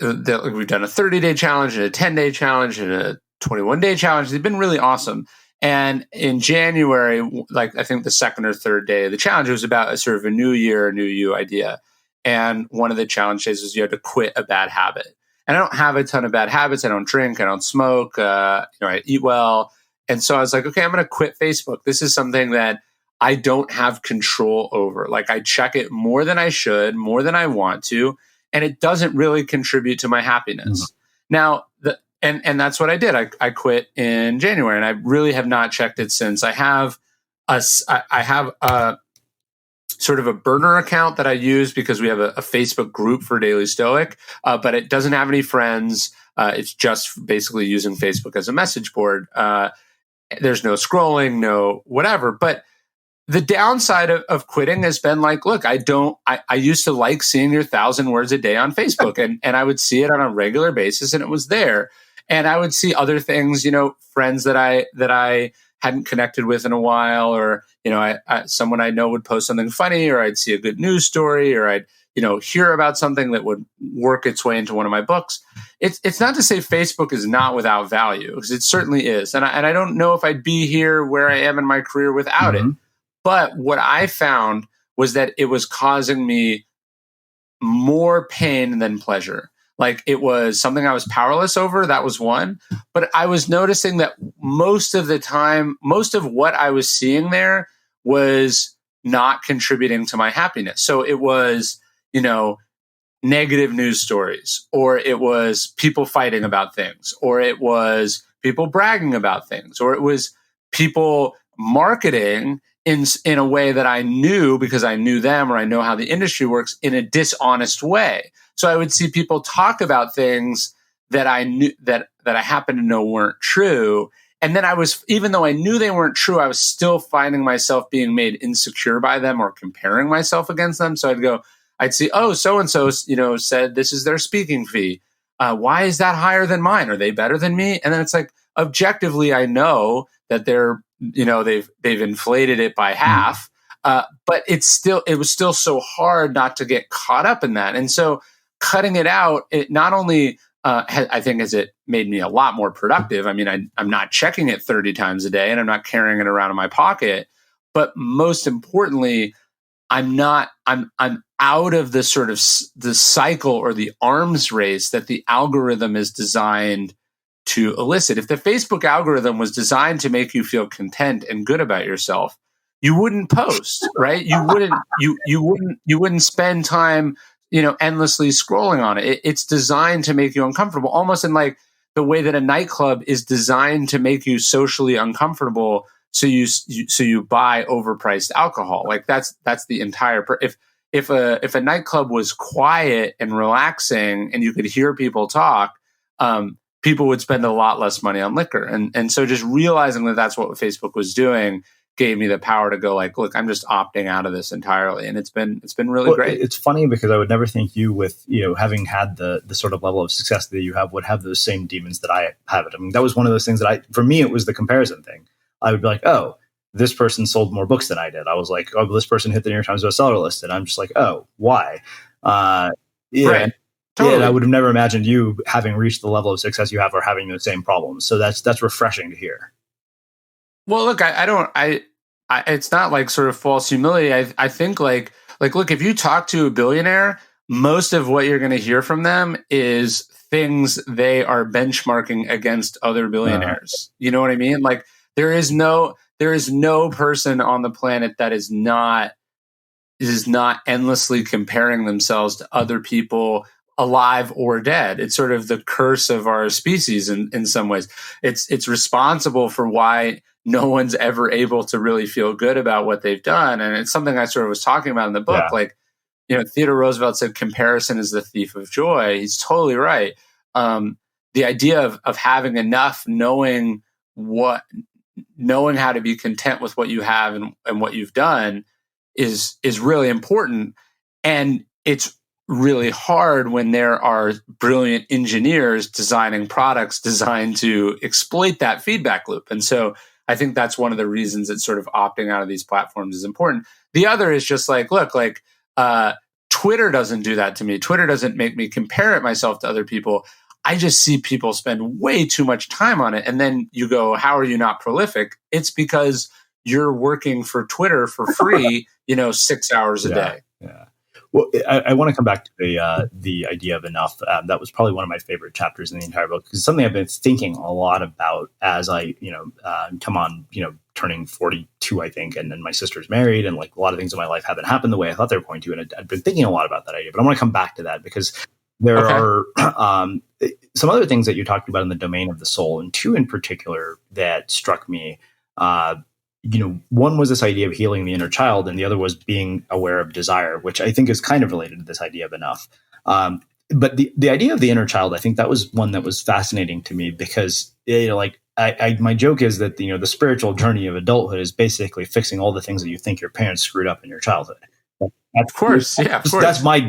we've done a 30-day challenge and a 10-day challenge and a 21-day challenge. They've been really awesome. And in January, I think the second or third day of the challenge, it was about a sort of a new year, new you idea. And one of the challenge days was you had to quit a bad habit. And I don't have a ton of bad habits. I don't drink. I don't smoke. I eat well. And so I was like, okay, I'm going to quit Facebook. This is something that I don't have control over. I check it more than I should, more than I want to, and it doesn't really contribute to my happiness. Mm-hmm. Now, and that's what I did. I quit in January, and I really have not checked it since. I have a sort of a burner account that I use because we have a Facebook group for Daily Stoic, but it doesn't have any friends. It's just basically using Facebook as a message board. There's no scrolling, no whatever. But the downside of quitting has been look, I used to like seeing your 1,000 words a day on Facebook and I would see it on a regular basis and it was there. And I would see other things, friends that I hadn't connected with in a while, or, someone I know would post something funny, or I'd see a good news story, or I'd, hear about something that would work its way into one of my books. It's not to say Facebook is not without value, because it certainly is. And I don't know if I'd be here where I am in my career without it. But what I found was that it was causing me more pain than pleasure. It was something I was powerless over. That was one. But I was noticing that most of the time, most of what I was seeing there was not contributing to my happiness. So it was, negative news stories, or it was people fighting about things, or it was people bragging about things, or it was people marketing in a way that I knew because I knew them, or I know how the industry works, in a dishonest way. So I would see people talk about things that I knew that I happen to know weren't true. And then even though I knew they weren't true, I was still finding myself being made insecure by them or comparing myself against them. So I'd see, oh, so-and-so, said this is their speaking fee. Why is that higher than mine? Are they better than me? And then it's objectively, I know that they're, they've inflated it by half, but it was still so hard not to get caught up in that. And so cutting it out, it not only, I think, has it made me a lot more productive. I mean, I'm not checking it 30 times a day and I'm not carrying it around in my pocket, but most importantly, I'm out of the sort of the cycle or the arms race that the algorithm is designed to elicit. If the Facebook algorithm was designed to make you feel content and good about yourself, you wouldn't post, right? You wouldn't spend time, endlessly scrolling on it. It's designed to make you uncomfortable, almost in the way that a nightclub is designed to make you socially uncomfortable. So you buy overpriced alcohol. That's the entire. If a nightclub was quiet and relaxing and you could hear people talk, people would spend a lot less money on liquor. And so just realizing that that's what Facebook was doing gave me the power to go like, look, I'm just opting out of this entirely. And it's been really great. It's funny because I would never think you, with, having had the sort of level of success that you have, would have those same demons that I have. I mean, that was one of those things that for me, it was the comparison thing. I would be like, oh, this person sold more books than I did. I was like, oh, this person hit the New York Times bestseller list. And I'm just like, oh, why? Right. Totally. Yeah, and I would have never imagined you having reached the level of success you have or having those same problems. So that's refreshing to hear. Well, look, I it's not like sort of false humility. I think like, look, if you talk to a billionaire, most of what you're going to hear from them is things they are benchmarking against other billionaires. You know what I mean? Like there is no person on the planet that is not endlessly comparing themselves to other people, alive or dead. It's sort of the curse of our species in some ways. It's responsible for why no one's ever able to really feel good about what they've done. And it's something I sort of was talking about in the book. Yeah. Like, Theodore Roosevelt said, comparison is the thief of joy. He's totally right. The idea of having enough, knowing how to be content with what you have and what you've done is really important. And it's really hard when there are brilliant engineers designing products designed to exploit that feedback loop. And so I think that's one of the reasons that sort of opting out of these platforms is important. The other is just like, look, like Twitter doesn't do that to me. Twitter doesn't make me compare it myself to other people. I just see people spend way too much time on it. And then you go, how are you not prolific? It's because you're working for Twitter for free, 6 hours a day. Yeah. Well, I want to come back to the idea of enough. That was probably one of my favorite chapters in the entire book, because it's something I've been thinking a lot about as I, come on, turning 42, I think, and then my sister's married, and like a lot of things in my life haven't happened the way I thought they were going to, and I'd been thinking a lot about that idea. But I want to come back to that because there are some other things that you talked about in the domain of the soul, and two in particular that struck me. One was this idea of healing the inner child, and the other was being aware of desire, which I think is kind of related to this idea of enough. But the idea of the inner child, I think that was one that was fascinating to me because, my joke is that, the spiritual journey of adulthood is basically fixing all the things that you think your parents screwed up in your childhood. Of course. That's my,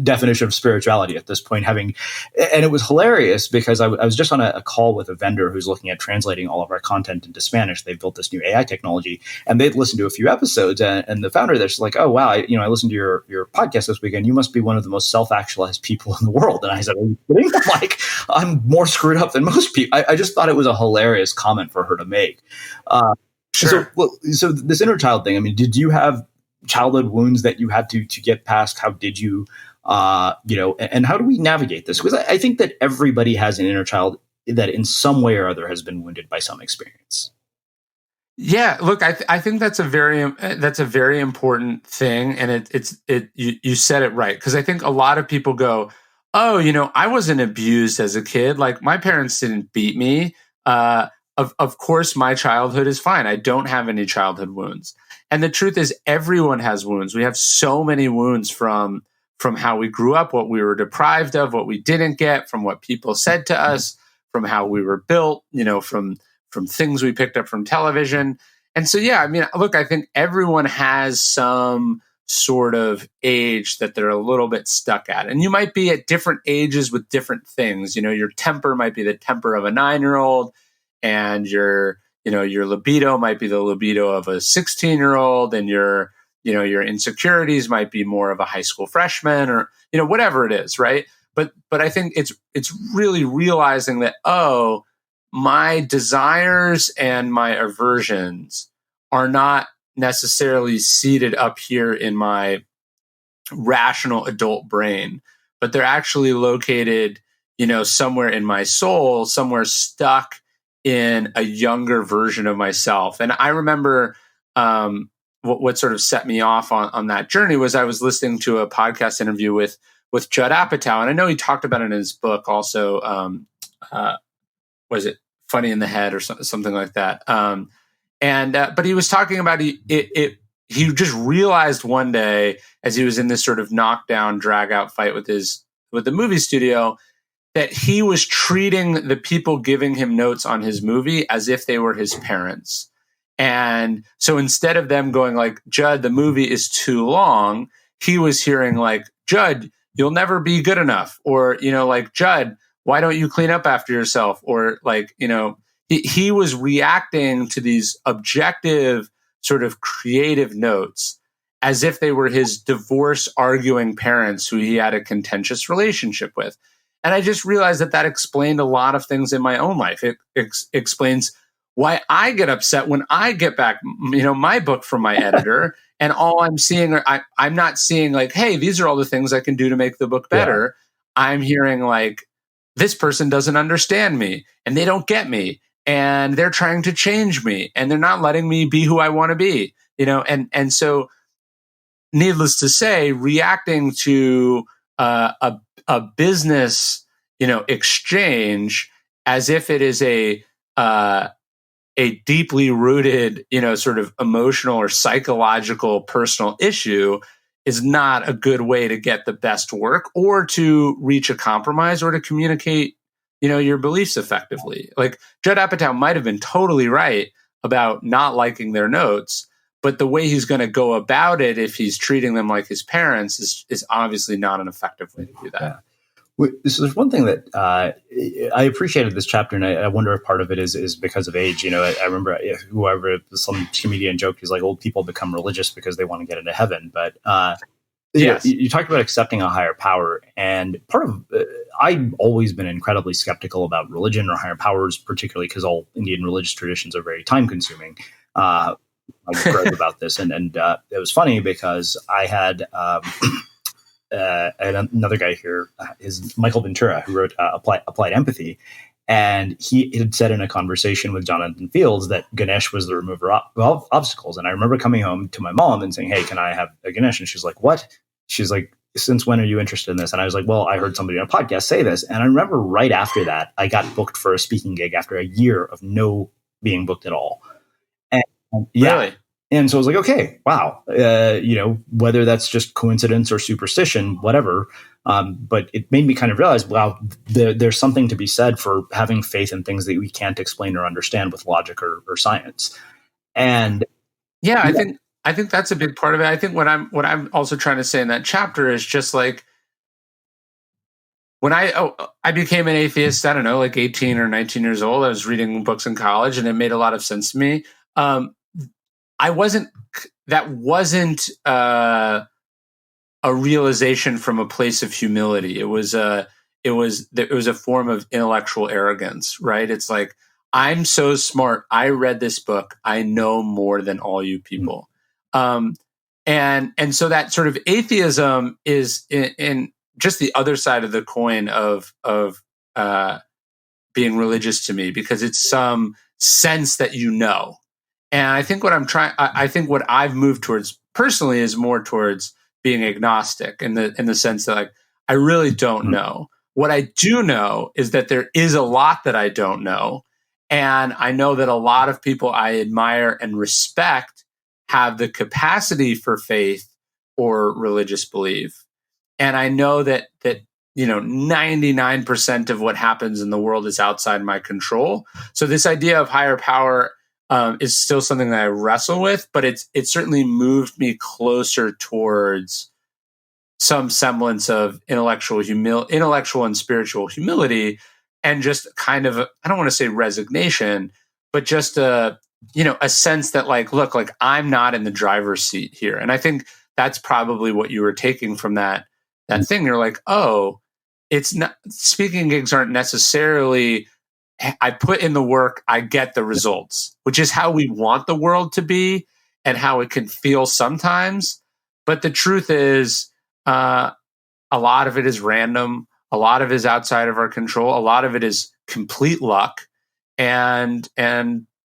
definition of spirituality at this point. And it was hilarious because I was just on a call with a vendor who's looking at translating all of our content into Spanish. They've built this new AI technology, and they'd listened to a few episodes, and the founder there's like, oh wow, I listened to your podcast this weekend. You must be one of the most self-actualized people in the world. And I said, are you kidding? Like, I'm more screwed up than most people. I just thought it was a hilarious comment for her to make. Sure. So this inner child thing. I mean, did you have childhood wounds that you had to get past? How did you, and how do we navigate this? Because I think that everybody has an inner child that in some way or other has been wounded by some experience. Yeah, look, I think that's a very important thing, and you said it right, because I think a lot of people go, oh, I wasn't abused as a kid, like my parents didn't beat me. Of course, my childhood is fine. I don't have any childhood wounds. And the truth is, everyone has wounds. We have so many wounds from how we grew up, what we were deprived of, what we didn't get, from what people said to us, from how we were built, from things we picked up from television. And so, yeah, I mean, look, I think everyone has some sort of age that they're a little bit stuck at. And you might be at different ages with different things. Your temper might be the temper of a 9-year-old, and your libido might be the libido of a 16-year-old, and your insecurities might be more of a high school freshman, or, whatever it is. Right. But I think it's really realizing that, my desires and my aversions are not necessarily seated up here in my rational adult brain, but they're actually located, somewhere in my soul, somewhere stuck in a younger version of myself. And I remember what sort of set me off on that journey was I was listening to a podcast interview with Judd Apatow. And I know he talked about it in his book also. Was it Funny in the Head or something like that? But he was talking about he just realized one day, as he was in this sort of knockdown, drag out fight with the movie studio, that he was treating the people giving him notes on his movie as if they were his parents. And so instead of them going like, Judd, the movie is too long, he was hearing like, Judd, you'll never be good enough. Or, like, Judd, why don't you clean up after yourself? Or like, he was reacting to these objective sort of creative notes as if they were his divorce arguing parents who he had a contentious relationship with. And I just realized that explained a lot of things in my own life. It explains why I get upset when I get back, my book from my editor, and all I'm seeing, I'm not seeing like, hey, these are all the things I can do to make the book better. Yeah. I'm hearing like, this person doesn't understand me and they don't get me and they're trying to change me and they're not letting me be who I want to be, and so needless to say, reacting to a business, exchange as if it is a deeply rooted, sort of emotional or psychological personal issue is not a good way to get the best work or to reach a compromise or to communicate, your beliefs effectively. Like Judd Apatow might have been totally right about not liking their notes, but the way he's going to go about it, if he's treating them like his parents, is obviously not an effective way to do that. Yeah. So there's one thing that I appreciated this chapter, and I wonder if part of it is because of age. I remember some comedian joked, he's like, old people become religious because they want to get into heaven. But yes. You talked about accepting a higher power, and part of I've always been incredibly skeptical about religion or higher powers, particularly because all Indian religious traditions are very time consuming. I wrote about this, and it was funny because I had. And another guy here is Michael Ventura, who wrote Applied Empathy. And he had said in a conversation with Jonathan Fields that Ganesh was the remover of obstacles. And I remember coming home to my mom and saying, hey, can I have a Ganesh? And she's like, what? She's like, since when are you interested in this? And I was like, well, I heard somebody on a podcast say this. And I remember right after that, I got booked for a speaking gig after a year of no being booked at all. And Really? And so I was like, okay, wow, whether that's just coincidence or superstition, whatever. But it made me kind of realize, wow, there's something to be said for having faith in things that we can't explain or understand with logic or science. And I think that's a big part of it. I think what I'm also trying to say in that chapter is just like, when I became an atheist, I don't know, like 18 or 19 years old, I was reading books in college and it made a lot of sense to me. That wasn't a realization from a place of humility. It was a form of intellectual arrogance, right? It's like, I'm so smart. I read this book. I know more than all you people. And so that sort of atheism is in just the other side of the coin of being religious to me, because it's some sense that And I think what I've moved towards personally is more towards being agnostic in the sense that like, I really don't know. What I do know is that there is a lot that I don't know. And I know that a lot of people I admire and respect have the capacity for faith or religious belief. And I know that 99% of what happens in the world is outside my control. So this idea of higher power is still something that I wrestle with, but it certainly moved me closer towards some semblance of intellectual and spiritual humility, and just kind of I don't want to say resignation, but just a sense that like, look, like I'm not in the driver's seat here. And I think that's probably what you were taking from that thing. You're like, oh, it's not, speaking gigs aren't necessarily, I put in the work, I get the results, which is how we want the world to be and how it can feel sometimes. But the truth is, a lot of it is random. A lot of it is outside of our control. A lot of it is complete luck. And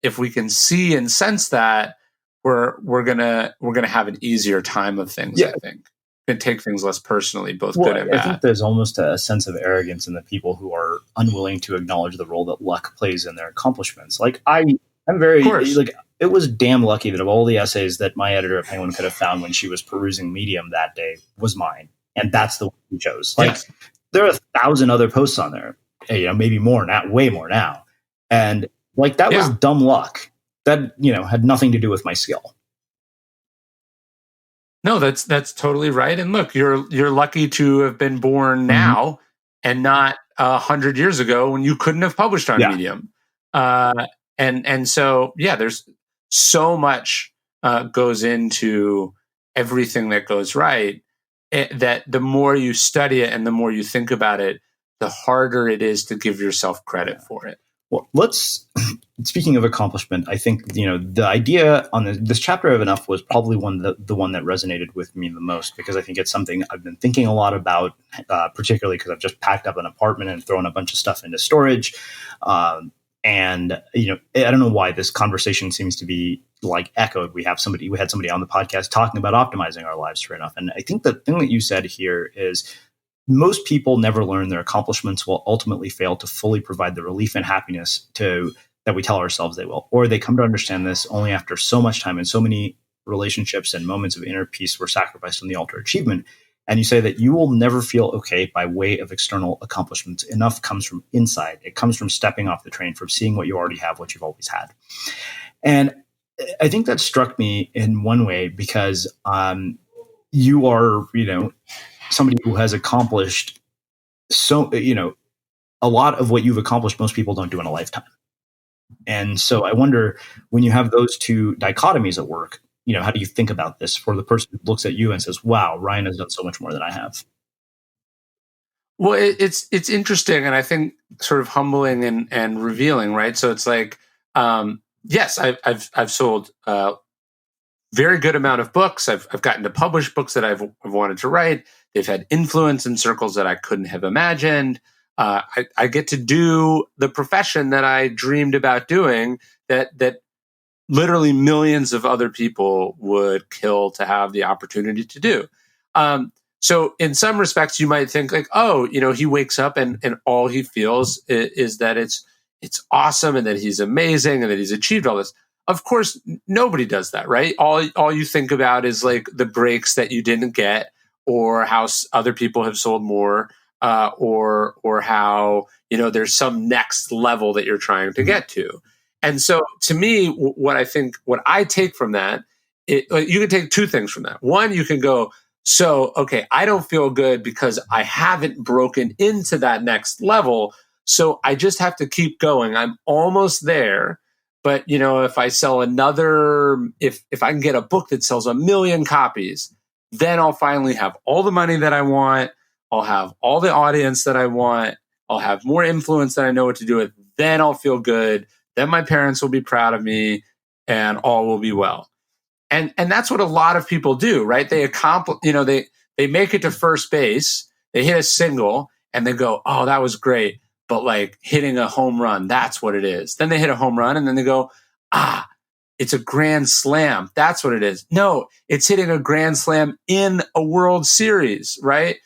if we can see and sense that, we're gonna have an easier time of things. Yeah. I think and take things less personally, both good and bad. I think there's almost a sense of arrogance in the people who are unwilling to acknowledge the role that luck plays in their accomplishments. Like I'm very like, it was damn lucky that of all the essays that my editor at Penguin could have found when she was perusing Medium that day was mine, and that's the one she chose. Like there are 1,000 other posts on there, maybe more now, way more now, and like that was dumb luck. that, had nothing to do with my skill. No, that's totally right. And look, you're lucky to have been born now and not 100 years ago when you couldn't have published on Medium. And so, there's so much goes into everything that goes right, that the more you study it and the more you think about it, the harder it is to give yourself credit for it. Well, speaking of accomplishment, I think, the idea on this chapter of Enough was probably the one that resonated with me the most, because I think it's something I've been thinking a lot about, particularly because I've just packed up an apartment and thrown a bunch of stuff into storage. And, I don't know why this conversation seems to be like echoed. We had somebody on the podcast talking about optimizing our lives for Enough. And I think the thing that you said here is, most people never learn their accomplishments will ultimately fail to fully provide the relief and happiness that we tell ourselves they will. Or they come to understand this only after so much time and so many relationships and moments of inner peace were sacrificed on the altar of achievement. And you say that you will never feel okay by way of external accomplishments. Enough comes from inside. It comes from stepping off the train, from seeing what you already have, what you've always had. And I think that struck me in one way because you are, somebody who has accomplished a lot of what you've accomplished, most people don't do in a lifetime. And so I wonder, when you have those two dichotomies at work, how do you think about this for the person who looks at you and says, wow, Ryan has done so much more than I have? Well, it's interesting, and I think sort of humbling and revealing, right? So it's like, yes, I've sold very good amount of books. I've gotten to publish books that I've wanted to write. They've had influence in circles that I couldn't have imagined. I get to do the profession that I dreamed about doing, that literally millions of other people would kill to have the opportunity to do. So in some respects, you might think like, oh, he wakes up and all he feels is that it's awesome and that he's amazing and that he's achieved all this. Of course, nobody does that, right? All you think about is like the breaks that you didn't get, or how other people have sold more, or how there's some next level that you're trying to get to. And so, to me, what I take from that, you can take two things from that. One, you can go, so okay, I don't feel good because I haven't broken into that next level, so I just have to keep going. I'm almost there. But, if I sell if I can get a book that sells 1 million copies, then I'll finally have all the money that I want. I'll have all the audience that I want. I'll have more influence that I know what to do with. Then I'll feel good. Then my parents will be proud of me and all will be well. And that's what a lot of people do, right? They accomplish, they make it to first base. They hit a single and they go, oh, that was great. But like hitting a home run, that's what it is. Then they hit a home run and then they go, it's a grand slam. That's what it is. No, it's hitting a grand slam in a World Series, right?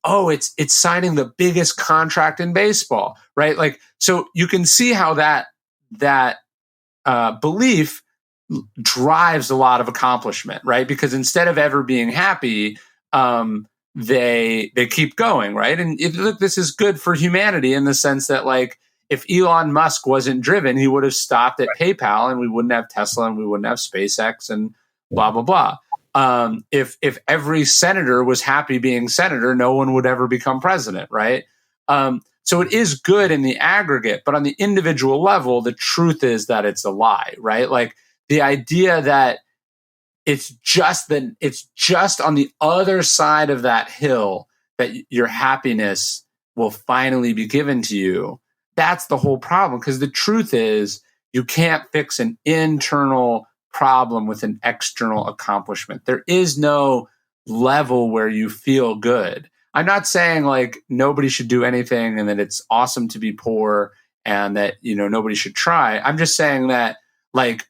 It's signing the biggest contract in baseball, right? Like, so you can see how that belief drives a lot of accomplishment, right? Because instead of ever being happy, they keep going, right? And look, this is good for humanity in the sense that, like, if Elon Musk wasn't driven, he would have stopped at PayPal, and we wouldn't have Tesla, and we wouldn't have SpaceX, and blah blah blah. If every senator was happy being senator, no one would ever become president, right? So it is good in the aggregate, but on the individual level, the truth is that it's a lie, right? Like the idea that it's just on the other side of that hill that your happiness will finally be given to you. That's the whole problem, because the truth is you can't fix an internal problem with an external accomplishment. There is no level where you feel good. I'm not saying like nobody should do anything and that it's awesome to be poor and that, nobody should try. I'm just saying that like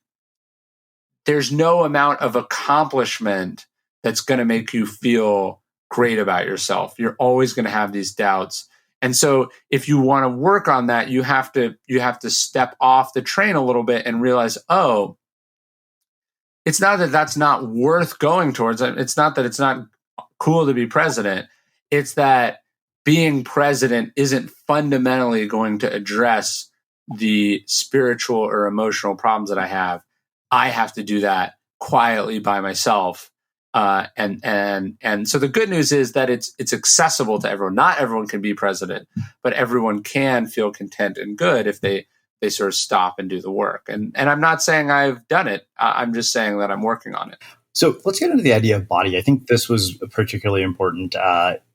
there's no amount of accomplishment that's going to make you feel great about yourself. You're always going to have these doubts. And so if you want to work on that, you have to step off the train a little bit and realize, oh, it's not that that's not worth going towards. It's not that it's not cool to be president. It's that being president isn't fundamentally going to address the spiritual or emotional problems that I have to do that quietly by myself. And so the good news is that it's accessible to everyone. Not everyone can be president, but everyone can feel content and good if they sort of stop and do the work. And I'm not saying I've done it. I'm just saying that I'm working on it. So let's get into the idea of body. I think this was particularly important,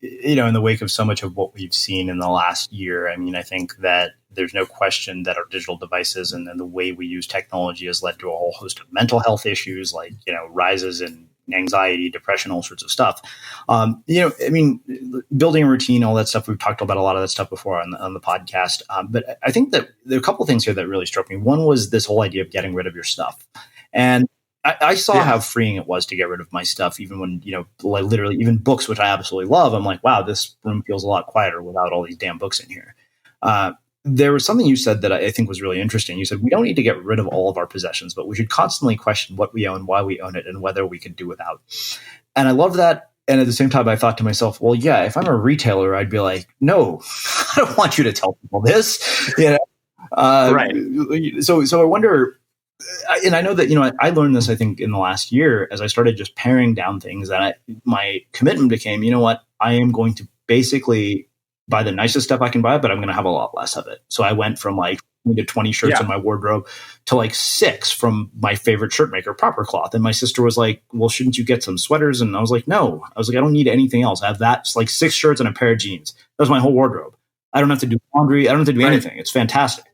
in the wake of so much of what we've seen in the last year. I mean, I think that there's no question that our digital devices and then the way we use technology has led to a whole host of mental health issues, like, rises in anxiety, depression, all sorts of stuff. Building a routine, all that stuff. We've talked about a lot of that stuff before on the podcast. But I think that there are a couple of things here that really struck me. One was this whole idea of getting rid of your stuff. And I saw how freeing it was to get rid of my stuff, even when, like literally even books, which I absolutely love. I'm like, wow, this room feels a lot quieter without all these damn books in here. There was something you said that I think was really interesting. You said, we don't need to get rid of all of our possessions, but we should constantly question what we own, why we own it, and whether we could do without. And I love that. And at the same time, I thought to myself, well, yeah, if I'm a retailer, I'd be like, no, I don't want you to tell people this. Right. So I wonder, and I know that, I learned this, I think, in the last year as I started just paring down things, that my commitment became, you know what, I am going to basically buy the nicest stuff I can buy, but I'm going to have a lot less of it. So I went from like 20 shirts in my wardrobe to like 6 from my favorite shirt maker, Proper Cloth. And my sister was like, well, shouldn't you get some sweaters? And I was like, no. I was like, I don't need anything else. I have that. It's like 6 shirts and a pair of jeans. That was my whole wardrobe. I don't have to do laundry. I don't have to do anything. It's fantastic.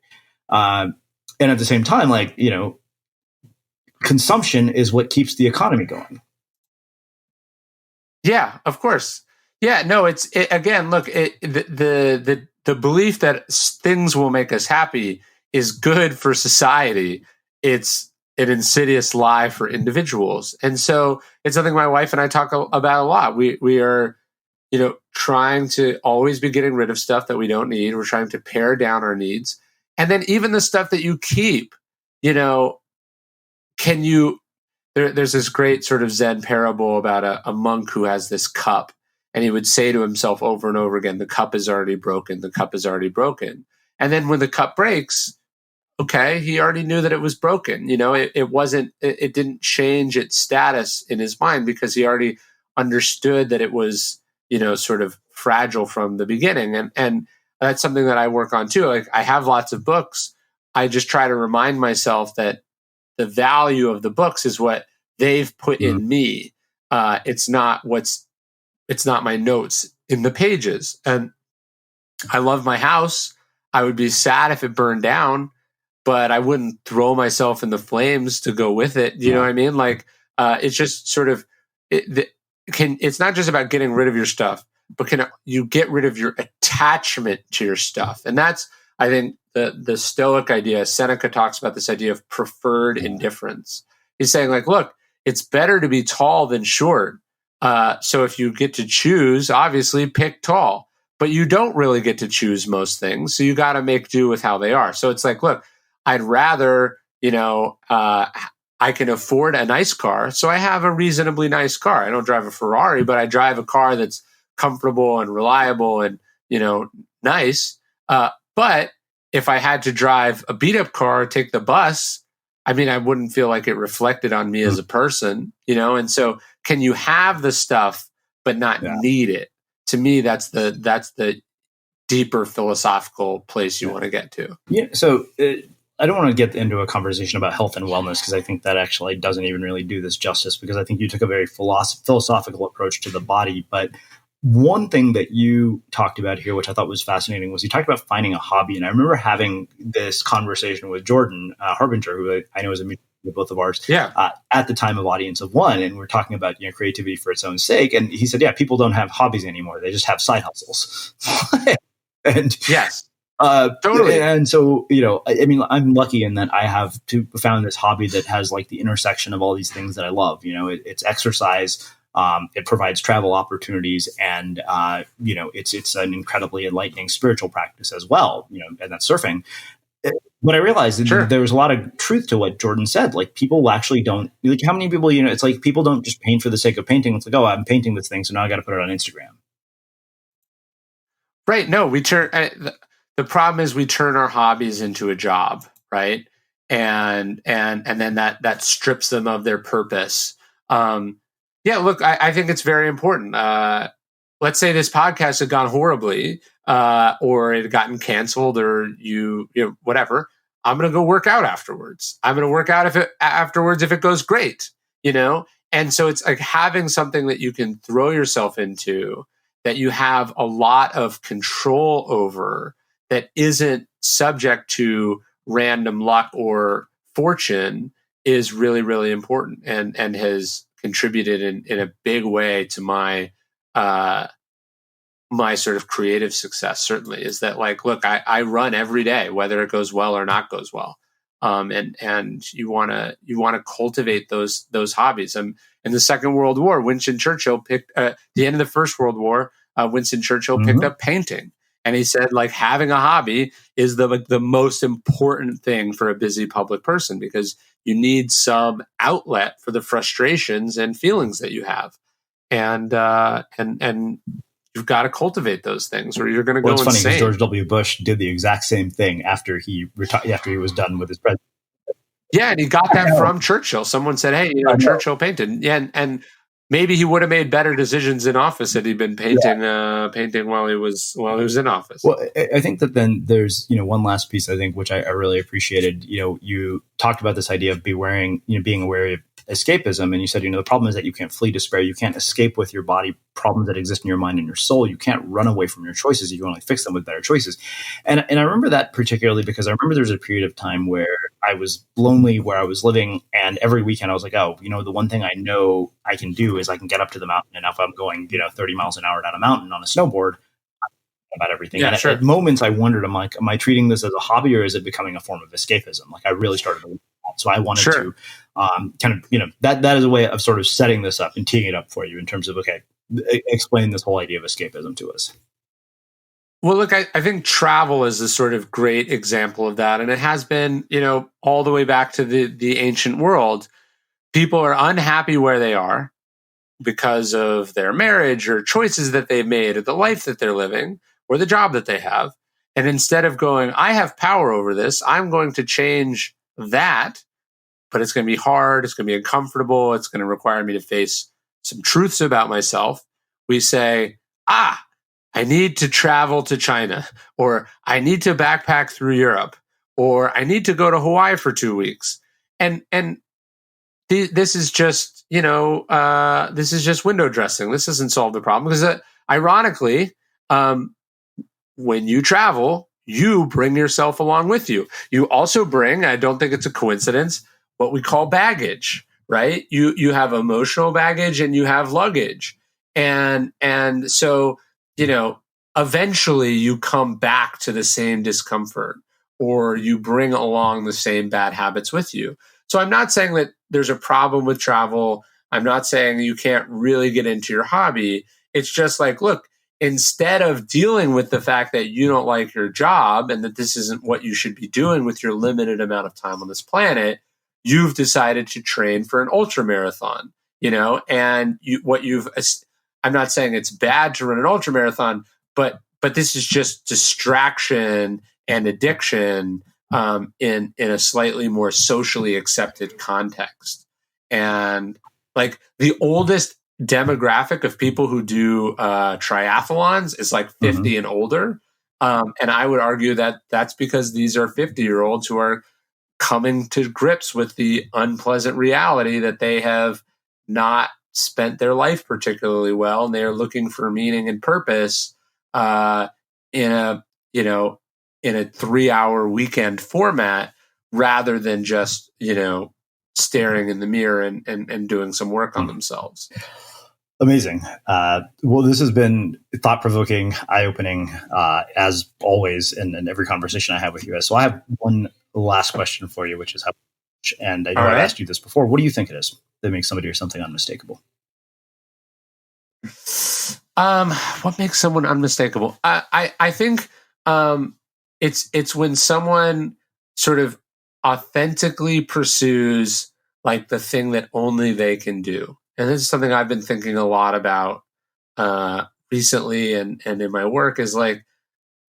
And at the same time, like, consumption is what keeps the economy going. Yeah, of course. Yeah, no, again, look, the belief that things will make us happy is good for society. It's an insidious lie for individuals. And so it's something my wife and I talk about a lot. We are, trying to always be getting rid of stuff that we don't need. We're trying to pare down our needs. And then even the stuff that you keep, there's this great sort of Zen parable about a monk who has this cup. And he would say to himself over and over again, the cup is already broken. The cup is already broken. And then when the cup breaks, okay, he already knew that it was broken. It didn't change its status in his mind because he already understood that it was, sort of fragile from the beginning. And that's something that I work on too. Like, I have lots of books. I just try to remind myself that the value of the books is what they've put in me. It's not my notes in the pages. And I love my house. I would be sad if it burned down, but I wouldn't throw myself in the flames to go with it. You know what I mean? Like, it's just sort of, it's not just about getting rid of your stuff, but can you get rid of your attachment to your stuff? And that's, I think, the stoic idea. Seneca talks about this idea of preferred indifference. He's saying, like, look, it's better to be tall than short. So if you get to choose, obviously pick tall, but you don't really get to choose most things. So you got to make do with how they are. So it's like, look, I'd rather, I can afford a nice car. So I have a reasonably nice car. I don't drive a Ferrari, but I drive a car that's comfortable and reliable and, nice. But if I had to drive a beat up car, take the bus, I mean, I wouldn't feel like it reflected on me as a person, and so can you have the stuff but not need it? To me, that's the deeper philosophical place you want to get to. Yeah. So I don't want to get into a conversation about health and wellness, because I think that actually doesn't even really do this justice, because I think you took a very philosophical approach to the body. But one thing that you talked about here, which I thought was fascinating, was you talked about finding a hobby. And I remember having this conversation with Jordan Harbinger, who I know is a mutual with both of ours, at the time of Audience of One. And we're talking about creativity for its own sake. And he said, people don't have hobbies anymore. They just have side hustles. And yes. Totally. And so, I mean, I'm lucky in that I have found this hobby that has like the intersection of all these things that I love. It's exercise. It provides travel opportunities, and it's an incredibly enlightening spiritual practice as well. And that's surfing. But I realized that there was a lot of truth to what Jordan said. Like, people actually don't, like, how many people, it's like people don't just paint for the sake of painting. It's like, oh, I'm painting this thing, so now I got to put it on Instagram. Right. No, the problem is we turn our hobbies into a job, right? And then that strips them of their purpose. Yeah, look, I think it's very important. Let's say this podcast had gone horribly, or it had gotten canceled, or you know, whatever. I'm going to go work out afterwards. I'm going to work out afterwards if it goes great, you know? And so it's like having something that you can throw yourself into, that you have a lot of control over, that isn't subject to random luck or fortune, is really, really important, and has contributed in a big way to my my sort of creative success. Certainly, is that, like, look, I run every day, whether it goes well or not goes well. And you want to cultivate those hobbies. In the Second World War, Winston Churchill picked the end of the First World War. Winston Churchill picked up painting, and he said, like, having a hobby is the most important thing for a busy public person, because you need some outlet for the frustrations and feelings that you have, and you've got to cultivate those things, or you're going to go insane. It's funny because George W. Bush did the exact same thing after he was done with his presidency. Yeah, and he got that from Churchill. Someone said, "Hey, you know, Churchill painted." Yeah, and maybe he would have made better decisions in office had he been painting while he was in office. Well, I think that then there's, you know, one last piece, I think, which I really appreciated. You know, you talked about this idea of being aware of escapism, and you said, you know, the problem is that you can't flee despair, you can't escape with your body problems that exist in your mind and your soul, you can't run away from your choices, you can only fix them with better choices. And I remember that particularly because I remember there was a period of time where I was lonely where I was living, and every weekend I was like, oh, you know, the one thing I know I can do is I can get up to the mountain, and if I'm going, you know, 30 miles an hour down a mountain on a snowboard, about everything. Yeah, and sure. At moments I wondered, am I treating this as a hobby, or is it becoming a form of escapism? Like, I really started to look at that. So I wanted to kind of, you know, that is a way of sort of setting this up and teeing it up for you in terms of, okay, explain this whole idea of escapism to us. Well, look, I think travel is a sort of great example of that. And it has been, you know, all the way back to the ancient world. People are unhappy where they are because of their marriage or choices that they've made, or the life that they're living, or the job that they have. And instead of going, I have power over this, I'm going to change that, but it's going to be hard, it's going to be uncomfortable, it's going to require me to face some truths about myself, we say, I need to travel to China, or I need to backpack through Europe, or I need to go to Hawaii for 2 weeks. And this is just, you know, this is just window dressing. This doesn't solve the problem, because ironically, when you travel, you bring yourself along with you. You also bring, I don't think it's a coincidence, what we call baggage, right? You have emotional baggage and you have luggage. And so, you know, eventually you come back to the same discomfort, or you bring along the same bad habits with you. So I'm not saying that there's a problem with travel. I'm not saying you can't really get into your hobby. It's just like, look, instead of dealing with the fact that you don't like your job and that this isn't what you should be doing with your limited amount of time on this planet, you've decided to train for an ultra marathon, you know, and I'm not saying it's bad to run an ultra marathon, but this is just distraction and addiction in a slightly more socially accepted context. And like the oldest demographic of people who do triathlons is like 50 and older. And I would argue that that's because these are 50-year-olds who are coming to grips with the unpleasant reality that they have not spent their life particularly well, and they're looking for meaning and purpose in a 3-hour weekend format, rather than just, you know, staring in the mirror and doing some work on themselves. Amazing. Well, this has been thought-provoking, eye-opening, as always in every conversation I have with you. So I have one last question for you, which is and I know I've asked you this before. What do you think it is that makes somebody or something unmistakable? What makes someone unmistakable? I think it's when someone sort of authentically pursues like the thing that only they can do. And this is something I've been thinking a lot about recently and in my work, is like,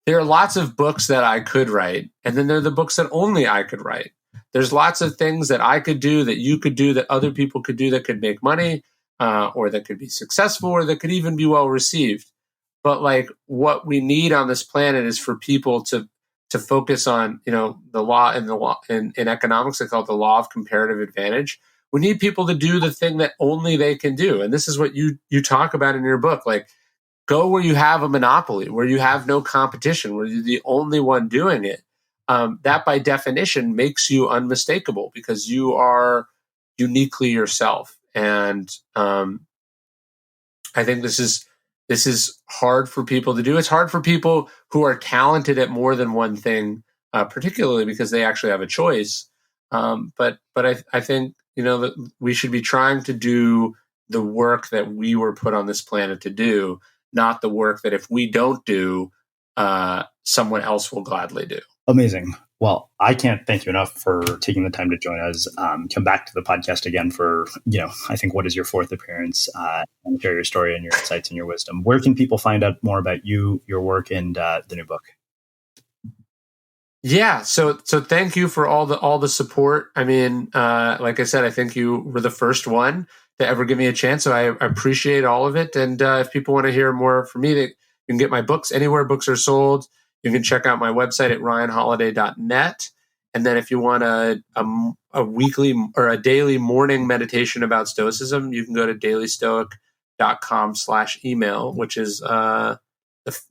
there are lots of books that I could write, and then there are the books that only I could write. There's lots of things that I could do, that you could do, that other people could do, that could make money, or that could be successful, or that could even be well received. But like, what we need on this planet is for people to focus on, the law in economics, they call it the law of comparative advantage. We need people to do the thing that only they can do. And this is what you talk about in your book. Like, go where you have a monopoly, where you have no competition, where you're the only one doing it. That by definition makes you unmistakable, because you are uniquely yourself. And I think this is hard for people to do. It's hard for people who are talented at more than one thing, particularly because they actually have a choice. But I think, that we should be trying to do the work that we were put on this planet to do, not the work that if we don't do, someone else will gladly do. Amazing. Well, I can't thank you enough for taking the time to join us. Come back to the podcast again for, I think, what is your 4th appearance, and share your story and your insights and your wisdom. Where can people find out more about you, your work, and the new book? Yeah. So thank you for all the support. I mean, like I said, I think you were the first one to ever give me a chance. So I appreciate all of it. And if people want to hear more from me, you can get my books anywhere books are sold. You can check out my website at ryanholiday.net. And then if you want a weekly or a daily morning meditation about Stoicism, you can go to dailystoic.com/email, which is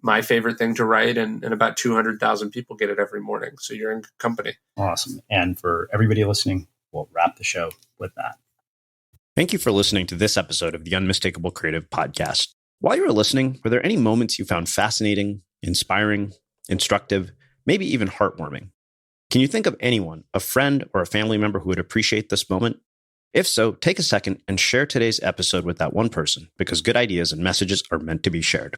my favorite thing to write. And about 200,000 people get it every morning. So you're in good company. Awesome. And for everybody listening, we'll wrap the show with that. Thank you for listening to this episode of the Unmistakable Creative Podcast. While you were listening, were there any moments you found fascinating, inspiring, instructive, maybe even heartwarming? Can you think of anyone, a friend or a family member who would appreciate this moment? If so, take a second and share today's episode with that one person, because good ideas and messages are meant to be shared.